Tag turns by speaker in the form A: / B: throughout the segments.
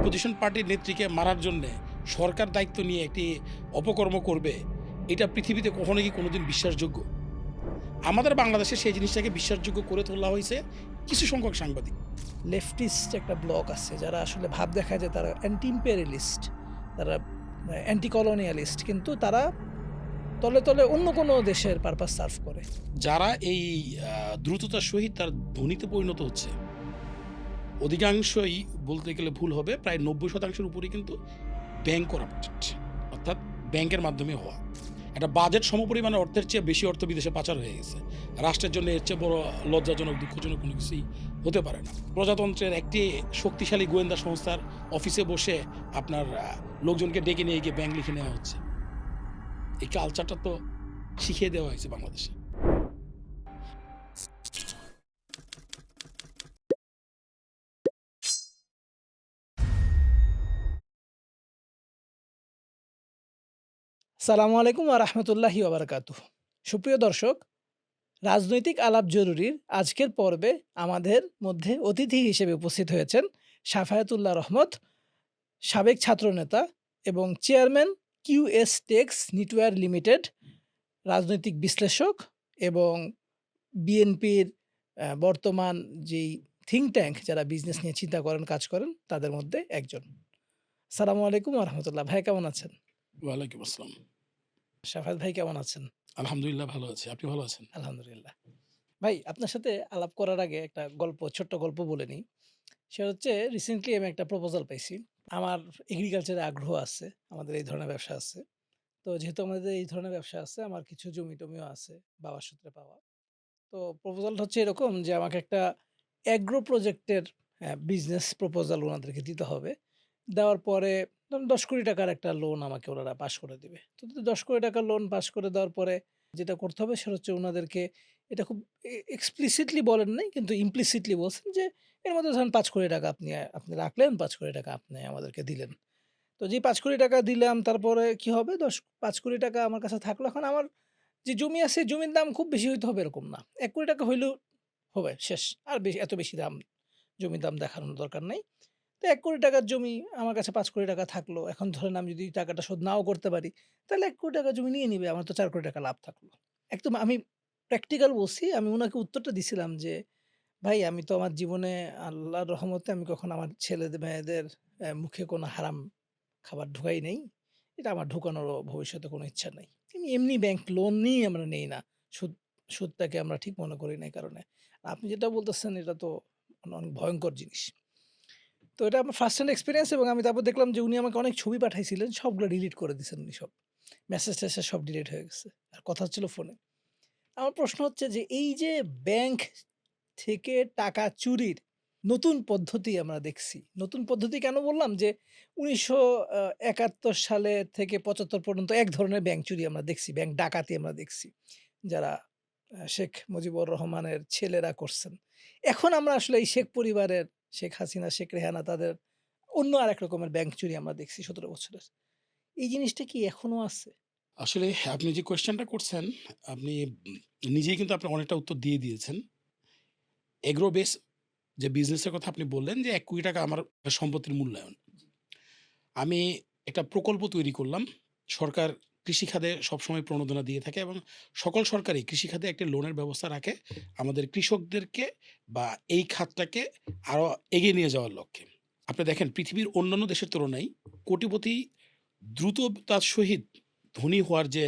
A: Opposition পার্টির নেত্রীকে মারার জন্যে সরকার দায়িত্ব নিয়ে একটি অপকর্ম করবে, এটা পৃথিবীতে কখনো কি কোনোদিন বিশ্বাসযোগ্য? আমাদের বাংলাদেশে সেই জিনিসটাকে বিশ্বাসযোগ্য করে তোলা হয়েছে কিছু সংখ্যক সাংবাদিক।
B: লেফটিস্ট একটা ব্লক আছে যারা আসলে ভাব দেখায় যে তারা অ্যান্টি ইম্পেরিয়ালিস্ট, তারা অ্যান্টি কলোনিয়ালিস্ট, কিন্তু তারা তলে, তলে অন্য কোনো দেশের পারপাস সার্ভ করে।
A: যারা এই দ্রুততার সহিত তার ধ্বনিতে পরিণত হচ্ছে, অধিকাংশই বলতে গেলে ভুল হবে, প্রায় ৯০% উপরেই কিন্তু ব্যাংক করাপ্টেড, অর্থাৎ ব্যাংকের মাধ্যমে হওয়া। একটা বাজেট সমপরিমাণ অর্থের চেয়ে বেশি অর্থ বিদেশে পাচার হয়ে গেছে। রাষ্ট্রের জন্য এর চেয়ে বড় লজ্জাজনক, দুঃখজনক কোনো কিছুই হতে পারে না। প্রজাতন্ত্রের একটি শক্তিশালী গোয়েন্দা সংস্থার অফিসে বসে আপনার লোকজনকে ডেকে নিয়ে গিয়ে ব্যাংক লিখে নেওয়া হচ্ছে। এই কালচারটা তো শিখিয়ে দেওয়া হয়েছে বাংলাদেশে।
B: সালামু আলাইকুম ওয়া রাহমাতুল্লাহি ওয়া বারাকাতুহু। সুপ্রিয় দর্শক, রাজনৈতিক আলাপ জরুরির আজকের পর্বে আমাদের মধ্যে অতিথি হিসেবে উপস্থিত হয়েছেন সাফায়াতুল্লাহ রহমত, সাবেক ছাত্রনেতা এবং chairman QS Tex Knitwear Limited, রাজনৈতিক বিশ্লেষক এবং বিএনপির বর্তমান যেই থিংক ট্যাঙ্ক যারা বিজনেস নিয়ে চিন্তা করেন, কাজ করেন, তাদের মধ্যে একজন। সালামু আলাইকুম ওয়া রাহমাতুল্লাহ। ভাই কেমন আছেন?
A: ওয়ালাইকুম আসসালাম।
B: সাফায়াত ভাই কেমন আছেন?
A: আলহামদুলিল্লাহ ভালো আছি। আপনি ভালো আছেন?
B: আলহামদুলিল্লাহ। ভাই, আপনার সাথে আলাপ করার আগে একটা ছোট্ট গল্প বলে নিই। সেটা হচ্ছে, রিসেন্টলি আমি একটা প্রপোজাল পাইছি। আমার এগ্রিকালচারে আগ্রহ আছে। আমাদের এই ধরনের ব্যবসা আছে। তো যেহেতু আমাদের এই ধরনের ব্যবসা আছে, আমার কিছু জমি-টমিও আছে বাবার সূত্রে পাওয়া। তো প্রপোজালটা হচ্ছে এরকম যে, আমাকে একটা অ্যাগ্রো প্রজেক্টের বিজনেস প্রপোজাল উনাদেরকে দিতে হবে। দেওয়ার পরে ধরুন ৳১০,০০,০০,০০০ র একটা লোন আমাকে ওনারা পাস করে দিবে। তো ৳১০,০০,০০,০০০ লোন পাস করে দেওয়ার পরে যেটা করতে হবে সেটা হচ্ছে, উনাদেরকে এটা খুব এক্সপ্লিসিটলি বলেন নাই, কিন্তু ইমপ্লিসিটলি বলছেন যে, এর মধ্যে ধরেন ৳৫,০০,০০,০০০ আপনি রাখলেন, ৳৫,০০,০০০ আপনি আমাদেরকে দিলেন। তো যে ৳৫,০০,০০,০০০ দিলাম, তারপরে কি হবে, ৳৫,০০,০০,০০০ আমার কাছে থাকলো। এখন আমার যে জমি আছে, জমির দাম খুব বেশি হইতে হবে এরকম না। ৳১,০০,০০,০০০ হইলেও হবে, শেষ। আর এত বেশি দাম, জমির দাম দেখানোর দরকার নাই। তো ৳১,০০,০০,০০০ র জমি আমার কাছে ৳৫,০০,০০০ থাকলো। এখন ধরেন আমি যদি টাকাটা শোধ নাও করতে পারি, তাহলে ৳১,০০,০০,০০০ জমি নিয়ে নিবে। আমার তো ৳৪,০০,০০,০০০ লাভ থাকলো। একদম আমি প্র্যাকটিক্যাল বলছি। আমি উনাকে উত্তরটা দিছিলাম যে, "ভাই, আমি তো আমার জীবনে আল্লাহর রহমতে আমি কখনো আমার ছেলে-মেয়েদের মুখে কোনো হারাম খাবার ঢুকাই নাই। এটা আমার ঢুকানোরও ভবিষ্যতে কোনো ইচ্ছা নাই। এমনি ব্যাংক লোন নিয়েই আমরা নেই না। সুদ সুদটাকে আমরা ঠিক মনে করি না এই কারণে। আপনি যেটা বলতেছেন এটা তো অনেক ভয়ংকর জিনিস।" তো এটা আমার ফার্স্ট হ্যান্ড এক্সপেরিয়েন্স, এবং আমি তারপর দেখলাম যে উনি আমাকে অনেক ছবি পাঠাইছিলেন। সবগুলো ডিলিট করে দিছেন উনি সব। মেসেজ-টেসেজ সব ডিলিট হয়ে গেছে। আর কথা হচ্ছিল ফোনে। আমার প্রশ্ন হচ্ছে যে, এই যে ব্যাংক থেকে টাকা চুরির নতুন পদ্ধতি আমরা দেখছি। নতুন পদ্ধতি কেন বললাম? যে ১৯৭১ সালে থেকে ৭৫ পর্যন্ত এক ধরনের ব্যাংক চুরি আমরা দেখছি, ব্যাংক ডাকাতি আমরা দেখছি। যারা শেখ মুজিবুর রহমানের ছেলেরা করছেন। এখন আমরা আসলে এই শেখ পরিবারের, শেখ হাসিনা, শেখ রেহানা, তাদের অন্য আরেক রকমের ব্যাংক চুরি আমরা দেখছি ১৭ বছরের। এই জিনিসটা কি এখনো আছে?
A: আসলে আপনি যে কোয়েশ্চেনটা করছেন, আপনি নিজেই কিন্তু আপনার অনেকটা উত্তর দিয়ে দিয়েছেন। এগ্রো বেস যে বিজনেসের কথা আপনি বললেন যে ৳১,০০,০০,০০০ আমার সম্পত্তির মূল্যায়ন। আমি একটা প্রকল্প তৈরি করলাম। সরকার কৃষি খাতে সবসময় প্রণোদনা দিয়ে থাকে এবং সকল সরকারই কৃষি খাতে একটি লোনের ব্যবস্থা রাখে আমাদের কৃষকদেরকে বা এই খাতটাকে আরো এগিয়ে নিয়ে যাওয়ার লক্ষ্যে। আপনি দেখেন পৃথিবীর অন্যান্য দেশের তুলনায় কোটিপতি দ্রুততার সহিত ধনী হওয়ার যে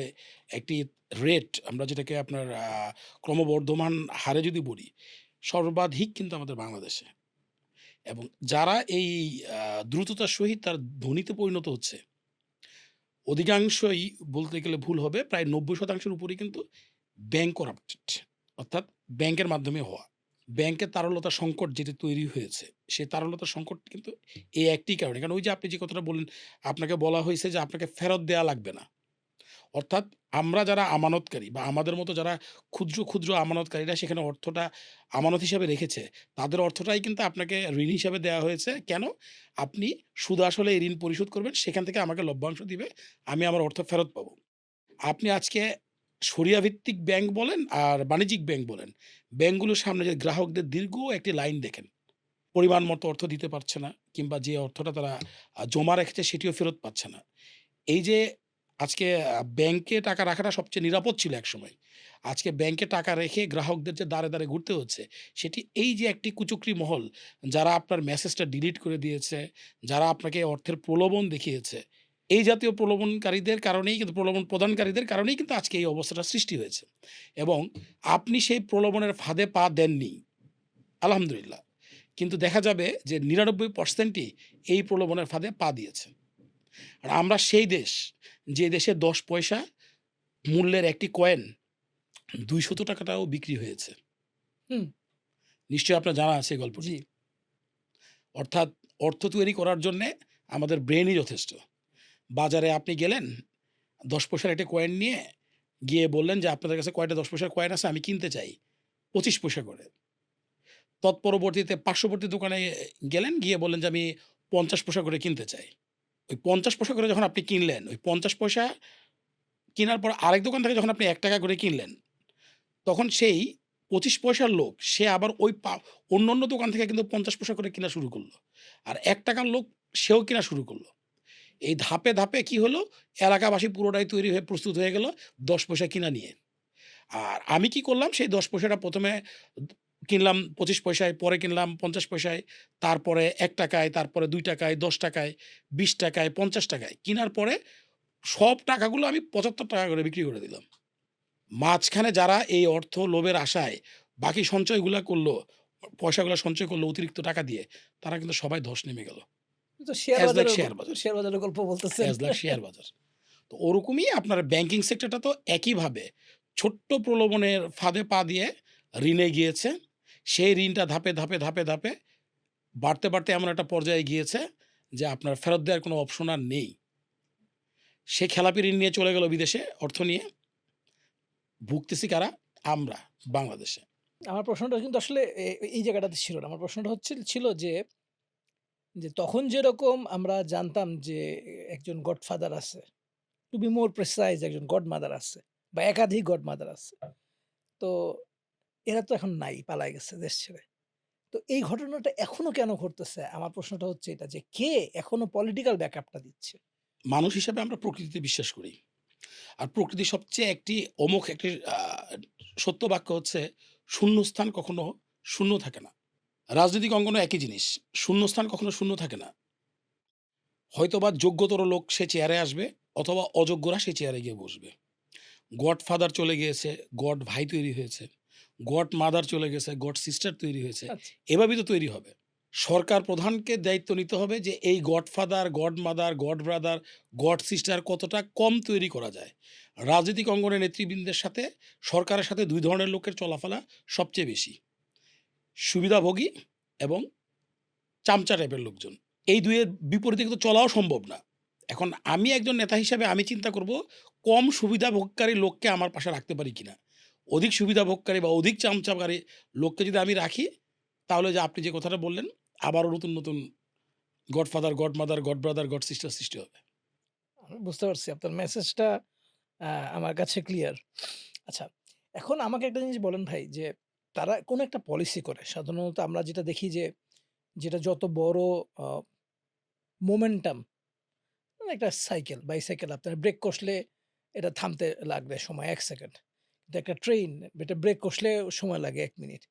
A: একটি রেট, আমরা যেটাকে আপনার ক্রমবর্ধমান হারে যদি বলি, সর্বাধিক কিন্তু আমাদের বাংলাদেশে। এবং যারা এই দ্রুততার সহিত তার ধনীতে পরিণত হচ্ছে, অধিকাংশই বলতে গেলে ভুল হবে, প্রায় ৯০% উপরেই কিন্তু ব্যাংক করাপ্টেড, অর্থাৎ ব্যাংকের মাধ্যমে হওয়া। ব্যাংকের তারলতা সংকট যেটি তৈরি হয়েছে, সেই তারলতা সংকট কিন্তু এই একটি কারণে। কারণ ওই যে আপনি যে কথাটা বললেন, আপনাকে বলা হয়েছে যে আপনাকে ফেরত দেয়া লাগবে না। অর্থাৎ আমরা যারা আমানতকারী বা আমাদের মতো যারা ক্ষুদ্র, ক্ষুদ্র আমানতকারীরা সেখানে অর্থটা আমানত হিসাবে রেখেছে, তাদের অর্থটাই কিন্তু আপনাকে ঋণ হিসাবে দেয়া হয়েছে। কেন? আপনি সুদ আসলে এই ঋণ পরিশোধ করবেন, সেখান থেকে আমাকে লভ্যাংশ দিবে, আমি আমার অর্থ ফেরত পাবো। আপনি আজকে শরিয়া ভিত্তিক ব্যাংক বলেন আর বাণিজ্যিক ব্যাংক বলেন, ব্যাংকগুলোর সামনে যে গ্রাহকদের দীর্ঘ একটি লাইন দেখেন। পরিমাণ মতো অর্থ দিতে পারছে না কিংবা যে অর্থটা তারা জমা রেখেছে সেটিও ফেরত পাচ্ছে না। এই যে আজকে ব্যাংকে টাকা রাখাটা সবচেয়ে নিরাপদ ছিল একসময়। আজকে ব্যাংকে টাকা রেখে গ্রাহকদের যে দ্বারে, দ্বারে ঘুরতে হচ্ছে, সেটি এই যে একটি কুচক্রী মহল যারা আপনার মেসেজটা ডিলিট করে দিয়েছে, যারা আপনাকে অর্থের প্রলোভন দেখিয়েছে, এই জাতীয় প্রলোভনকারীদের কারণেই কিন্তু প্রলোভন প্রদানকারীদের কারণেই কিন্তু আজকে এই অবস্থাটা সৃষ্টি হয়েছে। এবং আপনি সেই প্রলোভনের ফাঁদে পা দেননি, আলহামদুলিল্লাহ। কিন্তু দেখা যাবে যে ৯৯% ই এই প্রলোভনের ফাঁদে পা দিয়েছে। আর আমরা সেই দেশ, যে দেশে ১০ পয়সা মূল্যের একটি কয়েন ৳২০০ টাও বিক্রি হয়েছে।
B: হুম,
A: নিশ্চয়ই আপনার জানা আছে এই গল্পটি।
B: জি।
A: অর্থাৎ অর্থ তৈরি করার জন্যে আমাদের ব্রেইনই যথেষ্ট। বাজারে আপনি গেলেন ১০ পয়সার একটি কয়েন নিয়ে গিয়ে বললেন যে, "আপনাদের কাছে কয়টা ১০ পয়সার কয়েন আছে? আমি কিনতে চাই ২৫ পয়সা করে।" তৎপরবর্তীতে পার্শ্ববর্তী দোকানে গেলেন, গিয়ে বললেন যে, "আমি ৫০ পয়সা করে কিনতে চাই।" ওই ৫০ পয়সা করে যখন আপনি কিনলেন, ওই ৫০ পয়সা কিনার পর আরেক দোকান থেকে যখন আপনি ৳১ করে কিনলেন, তখন সেই ২৫ পয়সার লোক সে আবার ওই অন্যান্য দোকান থেকে কিন্তু ৫০ পয়সা করে কিনা শুরু করল। আর ৳১ লোক সেও কিনা শুরু করল। এই ধাপে, ধাপে কি হলো? এলাকাবাসী পুরোটাই তৈরি হয়ে প্রস্তুত হয়ে গেল ১০ পয়সা কিনা নিয়ে। আর আমি কি করলাম? সেই ১০ পয়সাটা ১ম এ কিনলাম ২৫ পয়সায়, পরে কিনলাম ৫০ পয়সায়, তারপরে ৳১, তারপরে ৳২, ৳১০, ৳২০, ৳৫০ কিনার পরে সব টাকাগুলো আমি ৳৭৫ করে বিক্রি করে দিলাম। মাঝখানে যারা এই অর্থ লোভের আশায় বাকি সঞ্চয়গুলা করল, পয়সাগুলা সঞ্চয় করল অতিরিক্ত টাকা দিয়ে, তারা কিন্তু সবাই ধস নেমে গেল।
B: তো শেয়ার
A: অ্যাজ লাইক
B: বাজারের
A: শেয়ার বাজার,
B: শেয়ার বাজারের গল্প বলতেছেন।
A: অ্যাজ লাইক শেয়ার বাজার। তো ওরকমই আপনার ব্যাংকিং সেক্টরটা তো একইভাবে ছোট্ট প্রলোভনের ফাঁদে পা দিয়ে ঋণে গিয়েছে। সেই ঋণটা ধাপে, ধাপে, ধাপে, ধাপে বাড়তে, বাড়তে এমন একটা পর্যায়ে গিয়েছে যে আপনার ফেরত দেওয়ার কোনো অপশন আর নেই। সে খেলাপি ঋণ নিয়ে চলে গেল বিদেশে অর্থ নিয়ে। ভুগতেছি কারা? আমরা, বাংলাদেশে।
B: আমার প্রশ্নটা কিন্তু আসলে এই জায়গাটাতে ছিল না। আমার প্রশ্নটা ছিল যে তখন যেরকম আমরা জানতাম যে একজন গডফাদার আছে। টু বি মোর প্রিসাইজ একজন গডমাদার আছে বা একাধিক গডমাদার আছে। তো এরা তো এখন নাই, পালায় গেছে দেশ ছেড়ে। তো এই ঘটনাটা এখনো কেন ঘটতেছে? আমার প্রশ্নটা হচ্ছে এটা যে কে এখনো পলিটিক্যাল ব্যাকআপটা দিচ্ছে?
A: মানুষ হিসাবে আমরা প্রকৃতিতে বিশ্বাস করি। আর প্রকৃতির সবচেয়ে একটি অমোঘ একটি সত্য বাক্য হচ্ছে, "শূন্যস্থান কখনো শূন্য থাকে না।" রাজনৈতিক অঙ্গনেও একই জিনিস। শূন্যস্থান কখনো শূন্য থাকে না। হয়তোবা যোগ্যতর লোক সে চেয়ারে আসবে অথবা অযোগ্যরা সেই চেয়ারে গিয়ে বসবে। গডফাদার চলে গিয়েছে, গড ভাই তৈরি হয়েছে। গড মাদার চলে গেছে, গড সিস্টার তৈরি হয়েছে।
B: আচ্ছা।
A: এভাবেই তো তৈরি হবে। সরকার প্রধানকে দায়িত্ব নিতে হবে যে এই godfather, god mother, god brother, god sister কতটা কম তৈরি করা যায়। রাজনৈতিক অঙ্গনের নেতৃবৃন্দের সাথে সরকারের সাথে ২ ধরনের লোকের চলাফেরা সবচেয়ে বেশি। সুবিধাভোগী এবং চামচা টাইপের লোকজন। এই ২ এর বিপরীতে কিন্তু চলাও সম্ভব না। এখন আমি একজন নেতা হিসাবে আমি চিন্তা করব কম সুবিধা ভোগকারী লোককে আমার পাশে রাখতে পারি কিনা। অধিক সুবিধা ভোগকারী বা অধিক চামচাকারী লোককে যদি আমি রাখি, তাহলে যে আপনি যে কথাটা বললেন, আবারও নতুন, নতুন গডফাদার, গডমাদার, গডব্রাদার, গড সিস্টার সৃষ্টি হবে।
B: আমি বুঝতে পারছি আপনার মেসেজটা আ আমার কাছে ক্লিয়ার। আচ্ছা, এখন আমাকে একটা জিনিস বলেন ভাই যে তারা কোন একটা পলিসি করে। সাধারণত আমরা যেটা দেখি যে যেটা যত বড় আ মোমেন্টাম একটা সাইকেল, বাইসাইকেল আপনার ব্রেক কষলে এটা থামতে লাগবে সময় ১ সেকেন্ড। কিন্তু একটা ট্রেন এটা ব্রেক কষলে সময় লাগে ১ মিনিট।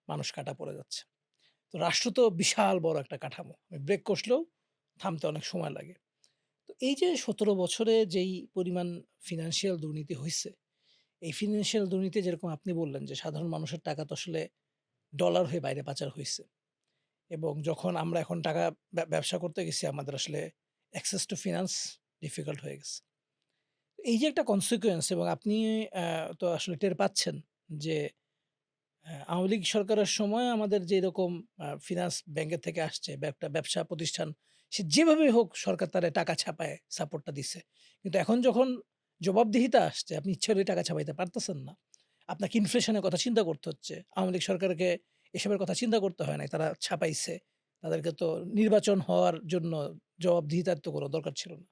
B: মানুষ কাটা পড়ে যাচ্ছে। তো রাষ্ট্র তো বিশাল বড় একটা কাঠামো। ব্রেক কষলেও থামতে অনেক সময় লাগে। তো এই যে ১৭ বছরে যেই পরিমাণ ফিন্যান্সিয়াল দুর্নীতি হইছে, এই ফিন্যান্সিয়াল দুর্নীতি যেরকম আপনি বললেন যে সাধারণ মানুষের টাকা তো আসলে ডলার হয়ে বাইরে পাচার হইছে। এবং যখন আমরা এখন টাকা ব্যবসা করতে গেছি আমাদের আসলে অ্যাক্সেস টু ফিন্যান্স ডিফিকাল্ট হয়ে গেছে। এই যে একটা কনসিকুয়েন্স এবং আপনি তো আসলে টের পাচ্ছেন যে আওয়ামী লীগ সরকারের সময় আমাদের যেরকম ফিন্যান্স ব্যাংকের থেকে আসছে একটা ব্যবসা প্রতিষ্ঠান সে যেভাবেই হোক সরকার তারে টাকা ছাপায় সাপোর্টটা দিছে। কিন্তু এখন যখন জবাবদিহিতা আসছে আপনি ইচ্ছা হলেই টাকা ছাপাইতে পারতেছেন না। আপনাকে ইনফ্লেশনের কথা চিন্তা করতে হচ্ছে। আওয়ামী লীগ সরকারকে এসবের কথা চিন্তা করতে হয় নাই। তারা ছাপাইছে। তাদেরকে তো নির্বাচন হওয়ার জন্য জবাবদিহিতার তো কোনো দরকার ছিল না।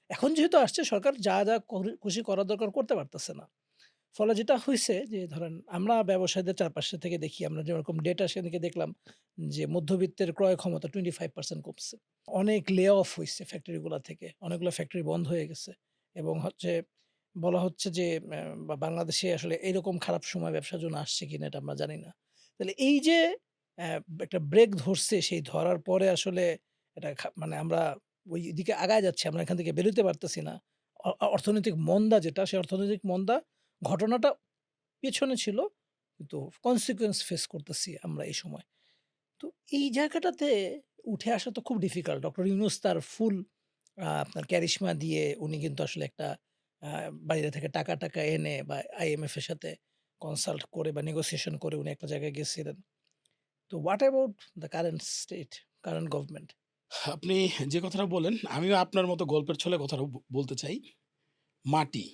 B: এখন যেহেতু আসছে সরকার যা খুশি করার দরকার করতে পারতেছে না। ফলে যেটা হইছে যে ধরেন আমরা ব্যবসায়ীদের চারপাশে থেকে দেখি আমরা যেরকম ডেটা সেদিকে দেখলাম যে মধ্যবিত্তের ক্রয় ক্ষমতা 25% কমছে। অনেক লে অফ হইছে ফ্যাক্টরিগুলা থেকে। অনেকগুলো ফ্যাক্টরি বন্ধ হয়ে গেছে এবং হচ্ছে বলা হচ্ছে যে বাংলাদেশে আসলে এরকম খারাপ সময় ব্যবসার জন্য আসছে কিনা এটা আমরা জানি না। তাহলে এই যে অ্যা একটা ব্রেক ধরছে সেই ধরার পরে আসলে এটা মানে আমরা ওই দিকে আগায় যাচ্ছি। আমরা এখান থেকে বেরোতে পারতেছি না। অর্থনৈতিক মন্দা যেটা, সেই অর্থনৈতিক মন্দা ঘটনাটা পেছনে ছিল। কিন্তু consequence ফেস করতেছি আমরা এই সময়। তো এই জায়গাটাতে উঠে আসা তো খুব ডিফিকাল্ট। ডক্টর ইউনুস তার ফুল আপনার ক্যারিশমা দিয়ে উনি কিন্তু আসলে একটা আ বাইরে থেকে টাকা-টাকা এনে বা IMF এর সাথে কনসাল্ট করে বা নেগোসিয়েশন করে উনি একটা জায়গায় গেছিলেন। তো what about the current state, current government?
A: আপনি যে কথাটা বললেন, আমিও আপনার মতো গল্পের ছলে কথাটা বলতে চাই। মাটি,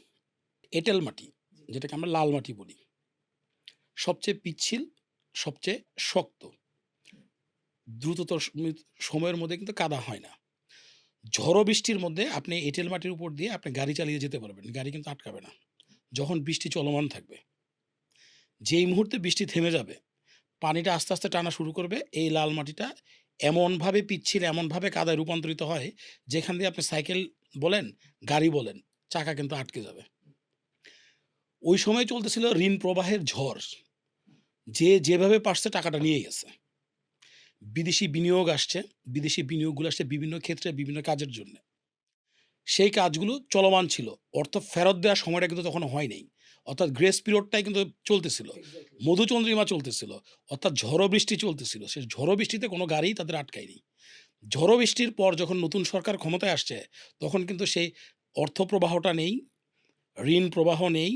A: এঁটেল মাটি, যেটাকে আমরা লাল মাটি বলি। সবচেয়ে পিচ্ছিল, সবচেয়ে শক্ত। দ্রুততর সময়ের মধ্যে কিন্তু কাদা হয় না। ঝড়ো বৃষ্টির মধ্যে আপনি এঁটেল মাটির উপর দিয়ে আপনি গাড়ি চালিয়ে যেতে পারবেন। গাড়ি কিন্তু আটকাবে না। যখন বৃষ্টি চলমান থাকবে। যেই মুহূর্তে বৃষ্টি থেমে যাবে, পানিটা আস্তে, আস্তে টানা শুরু করবে। এই লাল মাটিটা এমনভাবে পিচ্ছিল, এমনভাবে কাদায় রূপান্তরিত হয়, যেখান দিয়ে আপনি সাইকেল বলেন, গাড়ি বলেন, চাকা কিন্তু আটকে যাবে। ওই সময় চলতেছিল ঋণ প্রবাহের ঝড়। যে যেভাবে পারছে টাকাটা নিয়ে গেছে। বিদেশি বিনিয়োগ আসছে। বিদেশি বিনিয়োগগুলো আসছে বিভিন্ন ক্ষেত্রে, বিভিন্ন কাজের জন্যে। সেই কাজগুলো চলমান ছিল। অর্থ ফেরত দেওয়ার সময়টা কিন্তু তখনো হয় নাই। অর্থাৎ গ্রেস পিরিয়ডটাই কিন্তু চলতেছিল।
B: এক্সাক্টলি।
A: মধুচন্দ্রিমা চলতেছিল। অর্থাৎ ঝড়ো বৃষ্টি চলতেছিল। সেই ঝড়ো বৃষ্টিতে কোনো গাড়িই তাদের আটকায়নি। ঝড়ো বৃষ্টির পর যখন নতুন সরকার ক্ষমতায় আসছে, তখন কিন্তু সেই অর্থ প্রবাহটা নেই, ঋণ প্রবাহ নেই,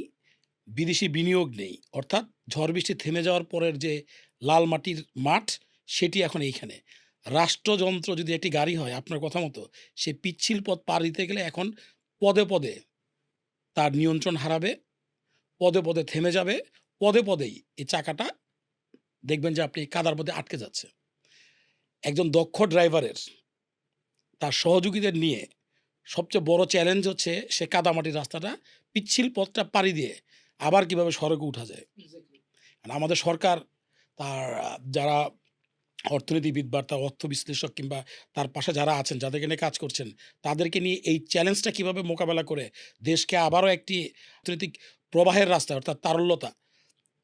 A: বিদেশি বিনিয়োগ নেই। অর্থাৎ ঝড় বৃষ্টি থেমে যাওয়ার পরের যে লাল মাটির মাঠ, সেটি এখন এইখানে। রাষ্ট্রযন্ত্র যদি একটি গাড়ি হয় আপনার কথা মতো, সে পিচ্ছিল পথ পার দিতে গেলে এখন পদে, পদে তার নিয়ন্ত্রণ হারাবে, পদে, পদে থেমে যাবে, পদে, পদেই এই চাকাটা দেখবেন যে আপনি কাদার মধ্যে আটকে যাচ্ছে। একজন দক্ষ ড্রাইভারের তার সহযোগীদের নিয়ে সবচেয়ে বড় চ্যালেঞ্জ হচ্ছে সে কাদামাটির রাস্তাটা পিচ্ছিল পথটা পাড়ি দিয়ে আবার কিভাবে সড়কে উঠা যায়।
B: এক্সাক্টলি।
A: আর আমাদের সরকার তার যারা অর্থনীতিবিদ বা তার অর্থ বিশ্লেষক কিংবা তার পাশে যারা আছেন, যাদেরকে নিয়ে কাজ করছেন, তাদেরকে নিয়ে এই চ্যালেঞ্জটা কিভাবে মোকাবেলা করে দেশকে আবারও একটি অর্থনৈতিক প্রবাহের রাস্তায় অর্থাৎ তারল্যতা,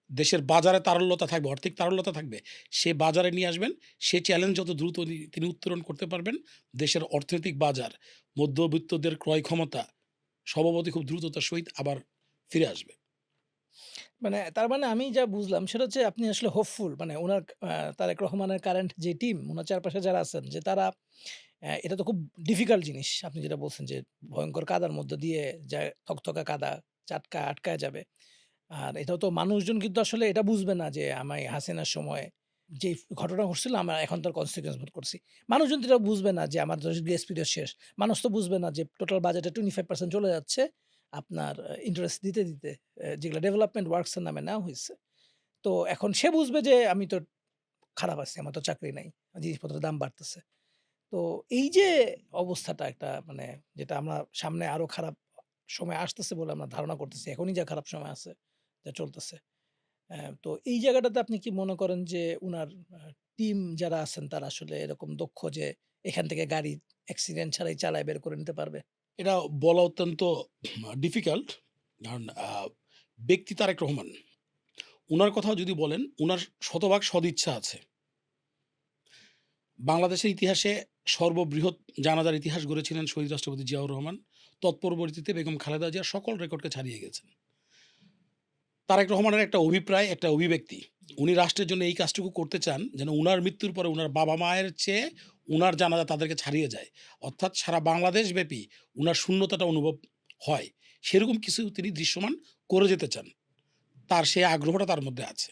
A: দেশের বাজারে তারল্যতা থাকবে, আর্থিক তারল্যতা থাকবে। সে বাজারে নিয়ে আসবেন। সে চ্যালেঞ্জ যত দ্রুত তিনি উত্তরণ করতে পারবেন, দেশের অর্থনৈতিক বাজার, মধ্যবিত্তদের ক্রয় ক্ষমতা স্বভাবতই খুব দ্রুততার সহিত আবার ফিরে আসবে।
B: মানে তার মানে আমি যা বুঝলাম সেটা হচ্ছে আপনি আসলে হোপফুল মানে উনার তারেক রহমানের কারেন্ট যে টিম উনার চারপাশে যারা আছেন যে তারা এটা তো খুব ডিফিকাল্ট জিনিস। আপনি যেটা বলছেন যে ভয়ংকর কাদার মধ্য দিয়ে যায় থকথকা কাদা আটকায় যাবে। আর এটাও তো মানুষজন কিন্তু আসলে এটা বুঝবে না যে আমি হাসিনার সময় যেই ঘটনা ঘটছিল আমরা এখন তার কনসিকুয়েন্স ভোগ করছি। মানুষজন তো এটা বুঝবে না যে আমার গ্রেস পিরিয়ড শেষ। মানুষ তো বুঝবে না যে টোটাল বাজেটে 25% চলে যাচ্ছে আপনার ইন্টারেস্ট দিতে, যেগুলা ডেভেলপমেন্ট ওয়ার্কস এর নামে নেওয়া হইছে। তো এখন সে বুঝবে যে আমি তো খারাপ আছি, আমার তো চাকরি নাই। জিনিসপত্রের দাম বাড়তেছে। তো এই যে অবস্থাটা একটা মানে যেটা আমরা সামনে আরো খারাপ সময় আসতেছে বলে আমরা ধারণা করতেছি। এখনই যা খারাপ সময় আছে, যা চলতেছে। তো এই জায়গাটাতে আপনি কি মনে করেন যে উনার আ টিম যারা আছেন তারা আসলে এরকম দক্ষ যে এখান থেকে গাড়ি অ্যাক্সিডেন্ট ছাড়াই চালায় বের করে নিতে পারবে?
A: এটা বলা অত্যন্ত ডিফিকাল্ট। কারণ ব্যক্তি তারেক রহমান। উনার কথাও যদি বলেন, উনার শতভাগ সদিচ্ছা আছে। বাংলাদেশের ইতিহাসে সর্ববৃহৎ জানাজার ইতিহাস গড়েছিলেন শহীদ রাষ্ট্রপতি জিয়াউর রহমান। তৎপরবর্তীতে বেগম খালেদা জিয়া সকল রেকর্ডকে ছাড়িয়ে গেছেন। তারেক রহমানের একটা অভিপ্রায়, একটা অভিব্যক্তি। উনি রাষ্ট্রের জন্য এই কাজটুকু করতে চান যেন উনার মৃত্যুর পরে উনার বাবা-মায়ের চেয়ে উনার জানাজা তাদেরকে ছাড়িয়ে যায়। অর্থাৎ সারা বাংলাদেশব্যাপী উনার শূন্যতাটা অনুভব হয়। সেরকম কিছু তিনি দৃশ্যমান করে যেতে চান। তার সেই আগ্রহটা তার মধ্যে আছে।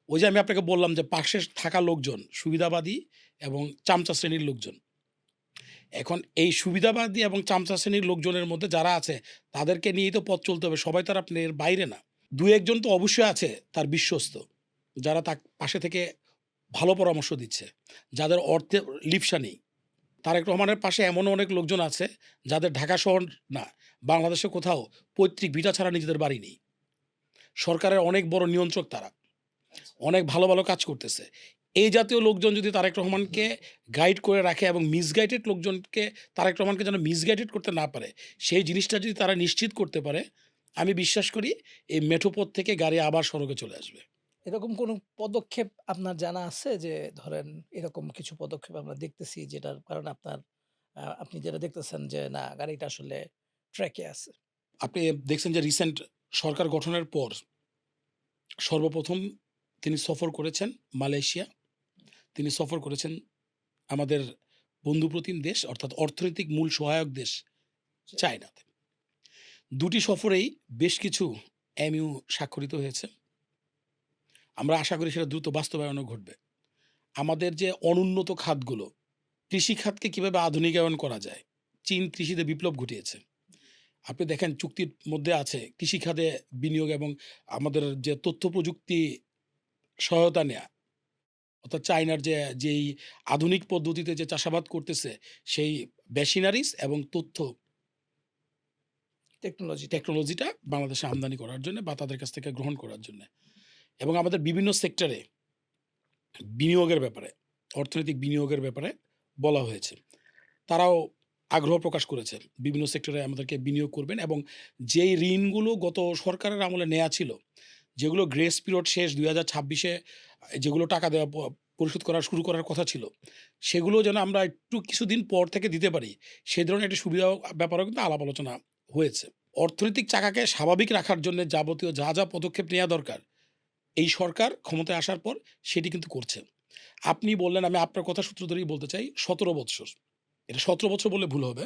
A: ওই যে আমি আপনাকে বললাম যে পাশে থাকা লোকজন সুবিধাবাদী এবং চামচা শ্রেণীর লোকজন। এখন এই সুবিধাবাদী এবং চামচা শ্রেণীর লোকজনের মধ্যে যারা আছে তাদেরকে নিয়েই তো পথ চলতে হবে। সবাই তো আর আপনি এর বাইরে না। ২-১ জন তো অবশ্যই আছে তার বিশ্বস্ত। যারা তার পাশে থেকে ভালো পরামর্শ দিচ্ছে। যাদের অর্থে লিপ্সা নেই। তারেক রহমানের পাশে এমনও অনেক লোকজন আছে যাদের ঢাকা শহর না, বাংলাদেশে কোথাও পৈতৃক ভিটা ছাড়া নিজেদের বাড়ি নেই। সরকারের অনেক বড় নিয়ন্ত্রক তারা। অনেক ভালো, ভালো কাজ করতেছে। এই জাতীয় লোকজন যদি তারেক রহমানকে গাইড করে রাখে এবং মিসগাইডেড লোকজনকে তারেক রহমানকে যেন মিসগাইডেড করতে না পারে, সেই জিনিসটা যদি তারা নিশ্চিত করতে পারে, আমি বিশ্বাস করি এই মেঠোপথ থেকে গাড়ি আবার সড়কে চলে আসবে।
B: এরকম কোনো পদক্ষেপ আপনার জানা আছে যে ধরেন এরকম কিছু পদক্ষেপ আমরা দেখতেছি যেটার কারণে আপনি যেটা দেখতেছেন যে না গাড়িটা আসলে ট্র্যাকে আছে?
A: আপনি দেখছেন যে রিসেন্ট সরকার গঠনের পর সর্বপ্রথম তিনি সফর করেছেন মালয়েশিয়া, তিনি সফর করেছেন আমাদের বন্ধুপ্রতিম দেশ অর্থাৎ অর্থনৈতিক মূল সহায়ক দেশ চায়নাতে। দুটি সফরেই বেশ কিছু এমইউ স্বাক্ষরিত হয়েছে। আমরা আশা করি সেটা দ্রুত বাস্তবায়নও ঘটবে। আমাদের যে অনুন্নত খাতগুলো, কৃষি খাতকে কিভাবে আধুনিকায়ন করা যায়? চীন কৃষিতে বিপ্লব ঘটিয়েছে। আপনি দেখেন চুক্তির মধ্যে আছে কৃষি খাতে বিনিয়োগ এবং আমাদের যে তথ্য প্রযুক্তি সহায়তা নেয়া। অর্থাৎ চায়নার যেই আধুনিক পদ্ধতিতে যে চাষাবাদ করতেছে, সেই মেশিনারিজ এবং তথ্য
B: টেকনোলজিটা।
A: টেকনোলজিটা বাংলাদেশে আমদানি করার জন্যে বা তাদের কাছ থেকে গ্রহণ করার জন্যে। এবং আমাদের বিভিন্ন সেক্টরে বিনিয়োগের ব্যাপারে, অর্থনৈতিক বিনিয়োগের ব্যাপারে বলা হয়েছে। তারাও আগ্রহ প্রকাশ করেছে। বিভিন্ন সেক্টরে আমাদেরকে বিনিয়োগ করবেন এবং যেই ঋণগুলো গত সরকারের আমলে নেয়া ছিল, যেগুলো গ্রেস পিরিয়ড শেষ ২০২৬ এ যেগুলো টাকা দেওয়া পরিশোধ করা শুরু করার কথা ছিল, সেগুলো যেন আমরা একটু কিছুদিন পর থেকে দিতে পারি, সে ধরনের একটি সুবিধা ব্যাপারেও কিন্তু আলাপ আলোচনা হয়েছে। অর্থনৈতিক চাকাকে স্বাভাবিক রাখার জন্যে যাবতীয় যা পদক্ষেপ নেয়া দরকার, এই সরকার ক্ষমতায় আসার পর সেটি কিন্তু করছে। আপনি বললেন, আমি আপনার কথা সূত্র ধরেই বলতে চাই ১৭ বৎসর। এটা ১৭ বছর বললে ভুল হবে।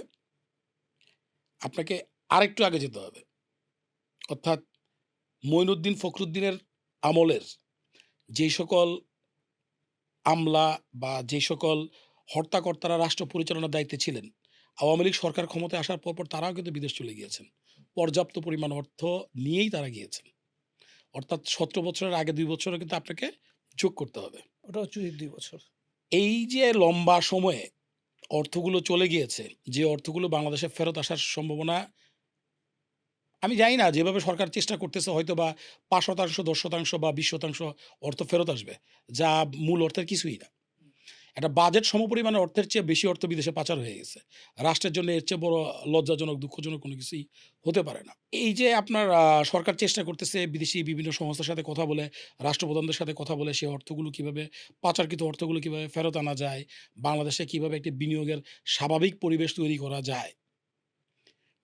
A: আপনাকে আরেকটু আগে যেতে হবে। অর্থাৎ মঈনুদ্দিন ফখরুদ্দিনের আমলের যেই সকল আমলা বা যেই সকল হর্তাকর্তারা রাষ্ট্র পরিচালনার দায়িত্বে ছিলেন, আওয়ামী লীগ সরকার ক্ষমতায় আসার পরপর তারাও কিন্তু বিদেশ চলে গিয়েছেন। পর্যাপ্ত পরিমাণ অর্থ নিয়েই তারা গিয়েছেন। অর্থাৎ ১৭ বছরের আগে ২ বছরও কিন্তু আপনাকে যোগ করতে হবে।
B: ওটা হচ্ছে ২ বছর।
A: এই যে লম্বা সময়ে অর্থগুলো চলে গিয়েছে, যে অর্থগুলো বাংলাদেশে ফেরত আসার সম্ভাবনা আমি জানি না, যেভাবে সরকার চেষ্টা করতেছে হয়তোবা ৫% ১০% বা ২০% অর্থ ফেরত আসবে। যা মূল অর্থের কিছুই না। একটা বাজেট সমপরিমাণ অর্থের চেয়ে বেশি অর্থ বিদেশে পাচার হয়ে গেছে। রাষ্ট্রের জন্য এর চেয়ে বড় লজ্জাজনক, দুঃখজনক কোনো কিছুই হতে পারে না। এই যে আপনার সরকার চেষ্টা করতেছে বিদেশি বিভিন্ন সংস্থার সাথে কথা বলে, রাষ্ট্রপ্রধানদের সাথে কথা বলে সেই অর্থগুলো কিভাবে পাচারকৃত অর্থগুলো কিভাবে ফেরত আনা যায়, বাংলাদেশে কিভাবে একটি বিনিয়োগের স্বাভাবিক পরিবেশ তৈরি করা যায়।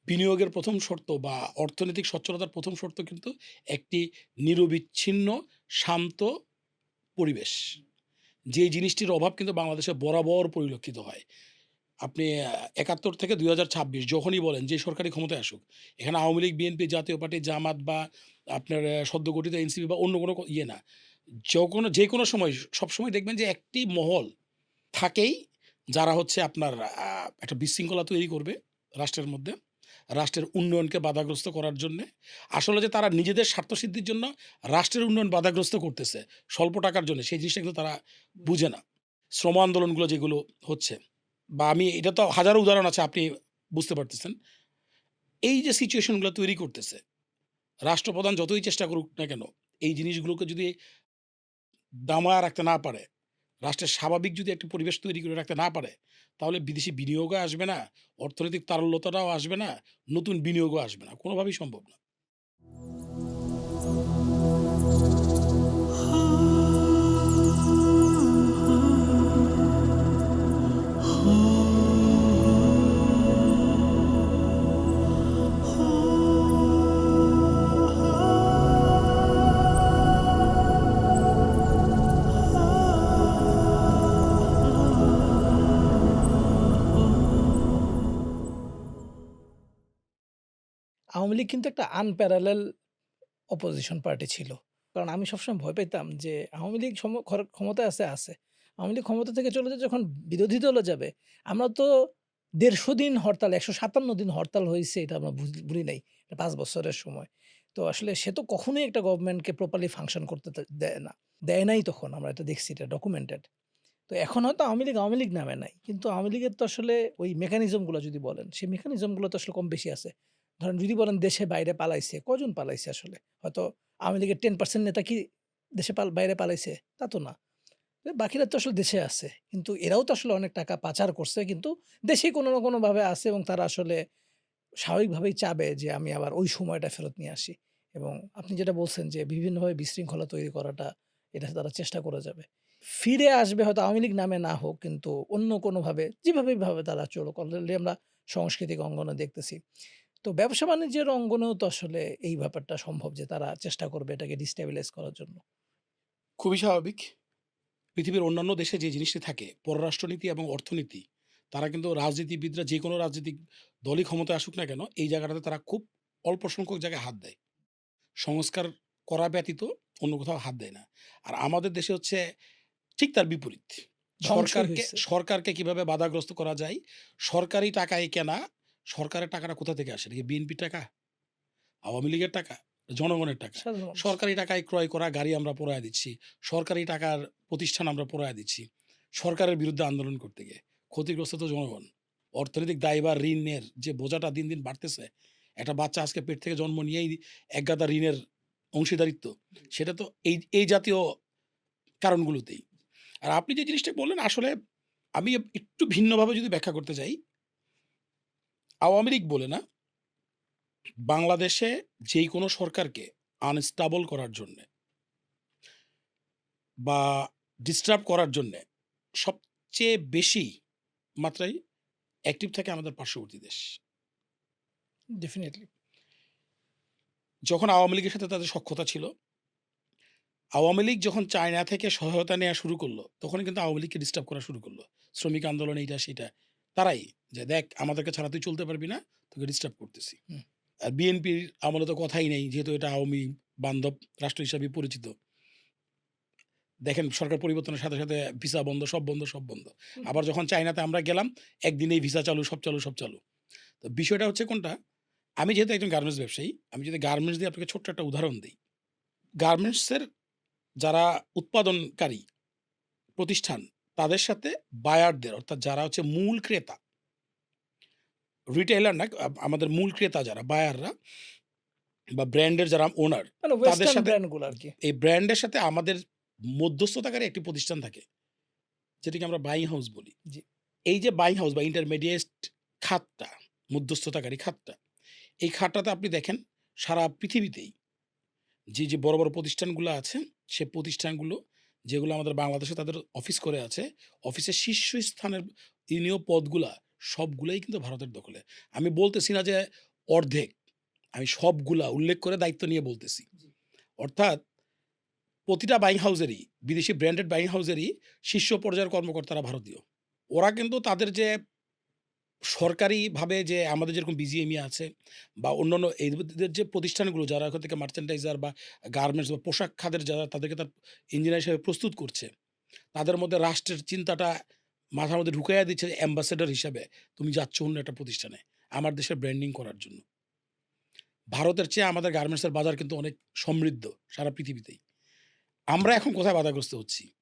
A: বিনিয়োগের ১ম শর্ত বা অর্থনৈতিক সচ্ছলতার ১ম শর্ত কিন্তু একটি নিরবিচ্ছিন্ন শান্ত পরিবেশ। যেই জিনিসটির অভাব কিন্তু বাংলাদেশে বরাবর পরিলক্ষিত হয়। আপনি ৭১ থেকে ২০২৬ যখনই বলেন যে সরকারি ক্ষমতায় আসুক, এখানে আওয়ামী লীগ, বিএনপি, জাতীয় পার্টি, জামাত বা আপনার সদ্য গঠিত এনসিপি বা অন্য কোনো ইয়ে না। যেকোনো সময় সবসময় দেখবেন যে একটি মহল থাকেই যারা হচ্ছে আপনার একটা বিশৃঙ্খলা তৈরি করবে রাষ্ট্রের মধ্যে। রাষ্ট্রের উন্নয়নকে বাধাগ্রস্ত করার জন্যে। আসলে যে তারা নিজেদের স্বার্থসিদ্ধির জন্য রাষ্ট্রের উন্নয়ন বাধাগ্রস্ত করতেছে স্বল্প টাকার জন্য, সেই জিনিসটা কিন্তু তারা বুঝে না। শ্রম আন্দোলনগুলো যেগুলো হচ্ছে বা আমি এটা তো হাজারো উদাহরণ আছে, আপনি বুঝতে পারতেছেন। এই যে সিচুয়েশনগুলো তৈরি করতেছে, রাষ্ট্রপ্রধান যতই চেষ্টা করুক না কেন, এই জিনিসগুলোকে যদি দমায়ে রাখতে না পারে, রাষ্ট্রের স্বাভাবিক যদি একটা পরিবেশ তৈরি করে রাখতে না পারে, তাহলে বিদেশি বিনিয়োগও আসবে না, অর্থনৈতিক তারল্যতাটাও আসবে না, নতুন বিনিয়োগও আসবে না। কোনোভাবেই সম্ভব না।
B: আওয়ামী লীগ কিন্তু একটা আনপ্যারালেল অপোজিশন পার্টি ছিল। কারণ আমি সবসময় ভয় পেতাম যে আওয়ামী লীগ ক্ষমতায় আছে। আওয়ামী লীগ ক্ষমতা থেকে চলে যেয়ে যখন বিরোধী দলে যাবে, আমরা তো ১৫০ দিন হরতাল, ১৫৭ দিন হরতাল হইছে এটা আমরা ভুলি নাই। ৫ বছরের সময়। তো আসলে সে তো কখনোই একটা গভর্নমেন্টকে প্রপারলি ফাংশন করতে দেয় না। দেয় নাই তখন আমরা এটা দেখছি, এটা ডকুমেন্টেড। তো এখন হয়তো আওয়ামী লীগ নামে নাই। কিন্তু আওয়ামী লীগের তো আসলে ওই মেকানিজম গুলা যদি বলেন, সেই মেকানিজম গুলো তো আসলে কম বেশি আছে। ধরেন যদি বলেন দেশে বাইরে পালাইছে, কজন পালাইছে আসলে? হয়তো আওয়ামী লীগের 10% নেতা কি দেশে বাইরে পালাইছে? তা তো না। বাকিরা তো আসলে দেশে আছে। কিন্তু এরাও তো আসলে অনেক টাকা পাচার করছে। কিন্তু দেশেই কোনো না কোনোভাবে আছে এবং তারা আসলে স্বাভাবিকভাবেই চাবে যে আমি আবার ওই সময়টা ফেরত নিয়ে আসি। এবং আপনি যেটা বলছেন যে বিভিন্নভাবে বিশৃঙ্খলা তৈরি করাটা, এটা তারা চেষ্টা করে যাবে। ফিরে আসবে হয়তো আওয়ামী লীগ নামে না হোক কিন্তু অন্য কোনোভাবে যেভাবেই ভাবে তারা চলুক। অলরেডি আমরা সাংস্কৃতিক অঙ্গনে দেখতেছি। তো ব্যবসা-বাণিজ্যের অঙ্গনেও তো আসলে এই ব্যাপারটা সম্ভব যে তারা চেষ্টা করবে এটাকে ডিস্টেবিলাইজ করার জন্য।
A: খুবই স্বাভাবিক। পৃথিবীর অন্যান্য দেশে যে জিনিসটি থাকে পররাষ্ট্রনীতি এবং অর্থনীতি, তারা কিন্তু রাজনীতিবিদরা যেকোনো রাজনৈতিক দলই ক্ষমতায় আসুক না কেন, এই জায়গাটাতে তারা খুব অল্প সংখ্যক জায়গায় হাত দেয়। সংস্কার করা ব্যতীত অন্য কোথাও হাত দেয় না। আর আমাদের দেশে হচ্ছে ঠিক তার বিপরীত।
B: ধ্বংসই হইছে।
A: সরকারকে কিভাবে বাধাগ্রস্ত করা যায়? সরকারি টাকায় কেনা, সরকারের টাকাটা কোথা থেকে আসে? এটা কি বিএনপির টাকা? আওয়ামী লীগের টাকা? জনগণের টাকা।
B: সাধারণ মানুষ।
A: সরকারি টাকায় ক্রয় করা গাড়ি আমরা পোড়ায়া দিচ্ছি। সরকারি টাকার প্রতিষ্ঠান আমরা পোড়ায়া দিচ্ছি। সরকারের বিরুদ্ধে আন্দোলন করতে গিয়ে। ক্ষতিগ্রস্ত তো জনগণ। অর্থনৈতিক দায়ভার ঋণের যে বোঝাটা দিন, দিন বাড়তেছে। একটা বাচ্চা আজকে পেট থেকে জন্ম নিয়েই একগাদা ঋণের অংশীদারিত্ব। সেটা তো এই জাতীয় কারণগুলোতেই। আর আপনি যে জিনিসটা বললেন আসলে আমি একটু ভিন্নভাবে যদি ব্যাখ্যা করতে যাই, আওয়ামী লীগ বলে না, বাংলাদেশে যেই কোনো সরকারকে আনস্টেবল করার জন্যে বা ডিস্টার্ব করার জন্যে সবচেয়ে বেশি মাত্রায় অ্যাক্টিভ থাকে আমাদের পার্শ্ববর্তী দেশ।
B: ডেফিনিটলি।
A: যখন আওয়ামী লীগের সাথে তাদের সখ্যতা ছিল, আওয়ামী লীগ যখন চায়না থেকে সহায়তা নেয়া শুরু করলো, তখনই কিন্তু আওয়ামী লীগকে ডিস্টার্ব করা শুরু করলো। শ্রমিক আন্দোলন এইটা সেইটা। তারাই যে, "দেখ আমাদেরকে ছাড়া তুই চলতে পারবি না, তোকে ডিস্টার্ব করতেছি।"
B: হুম।
A: আর বিএনপির আমলে তো কথাই নেই যেহেতু এটা আওয়ামী বান্ধব রাষ্ট্র হিসাবে পরিচিত। দেখেন সরকার পরিবর্তনের সাথে, সাথে ভিসা বন্ধ, সব বন্ধ, সব বন্ধ।
B: হুম।
A: আবার যখন চায়নাতে আমরা গেলাম, একদিনেই ভিসা চালু, সব চালু, সব চালু। তো বিষয়টা হচ্ছে কোনটা? আমি যেহেতু একজন গার্মেন্টস ব্যবসায়ী, আমি যদি গার্মেন্টস দিয়ে আপনাকে ছোট্ট একটা উদাহরণ দেই। গার্মেন্টসের যারা উৎপাদনকারী প্রতিষ্ঠান, তাদের সাথে বায়ারদের অর্থাৎ যারা হচ্ছে মূল ক্রেতা, রিটেইলার না আমাদের মূল ক্রেতা যারা বায়াররা বা ব্র্যান্ডের যারা ওনার,
B: মানে
A: তাদের
B: ওয়েস্টার্ন
A: সাথে
B: ব্র্যান্ড গুলো আরকি।
A: এই ব্র্যান্ডের সাথে আমাদের মধ্যস্থতাকারী একটি প্রতিষ্ঠান থাকে, যেটাকে আমরা বাইং হাউস বলি।
B: জি।
A: এই যে বাইং হাউস বা ইন্টারমিডিয়েট খাতটা, মধ্যস্থতাকারী খাতটা, এই খাতটাতে আপনি দেখেন সারা পৃথিবীতেই যে বড়, বড় প্রতিষ্ঠানগুলো আছে, সে প্রতিষ্ঠানগুলো যেগুলো আমাদের বাংলাদেশে তাদের অফিস করে আছে, অফিসের শীর্ষস্থানের ইউনিয় পদগুলা সবগুলাই কিন্তু ভারতের দখলে। আমি বলতেছি না যে অর্ধেক, আমি সবগুলা উল্লেখ করে দায়িত্ব নিয়ে বলতেছি।
B: জি।
A: অর্থাৎ প্রতিটা বাইং হাউসেরই, বিদেশি ব্র্যান্ডেড বাইং হাউসেরই শীর্ষ পর্যায়ের কর্মকর্তারা ভারতীয়। ওরা কিন্তু তাদের যে সরকারিভাবে যে আমাদের যেরকম বিজিএমইএ আছে বা অন্যান্য এদের যে প্রতিষ্ঠানগুলো যারা এখান থেকে মার্চেন্ডাইজার বা গার্মেন্টস বা পোশাক খাতের যারা তাদেরকে তার ইঞ্জিনিয়ার হিসেবে প্রস্তুত করছে, তাদের মধ্যে রাষ্ট্রের চিন্তাটা মাথার মধ্যে ঢুকাইয়া দিচ্ছে অ্যাম্বাসেডর হিসাবে, তুমি যাচ্ছ অন্য একটা প্রতিষ্ঠানে আমার দেশের ব্র্যান্ডিং করার জন্য। ভারতের চেয়ে আমাদের গার্মেন্টসের বাজার কিন্তু অনেক সমৃদ্ধ সারা পৃথিবীতেই। আমরা এখন কোথায় বাধাগ্রস্ত হচ্ছি?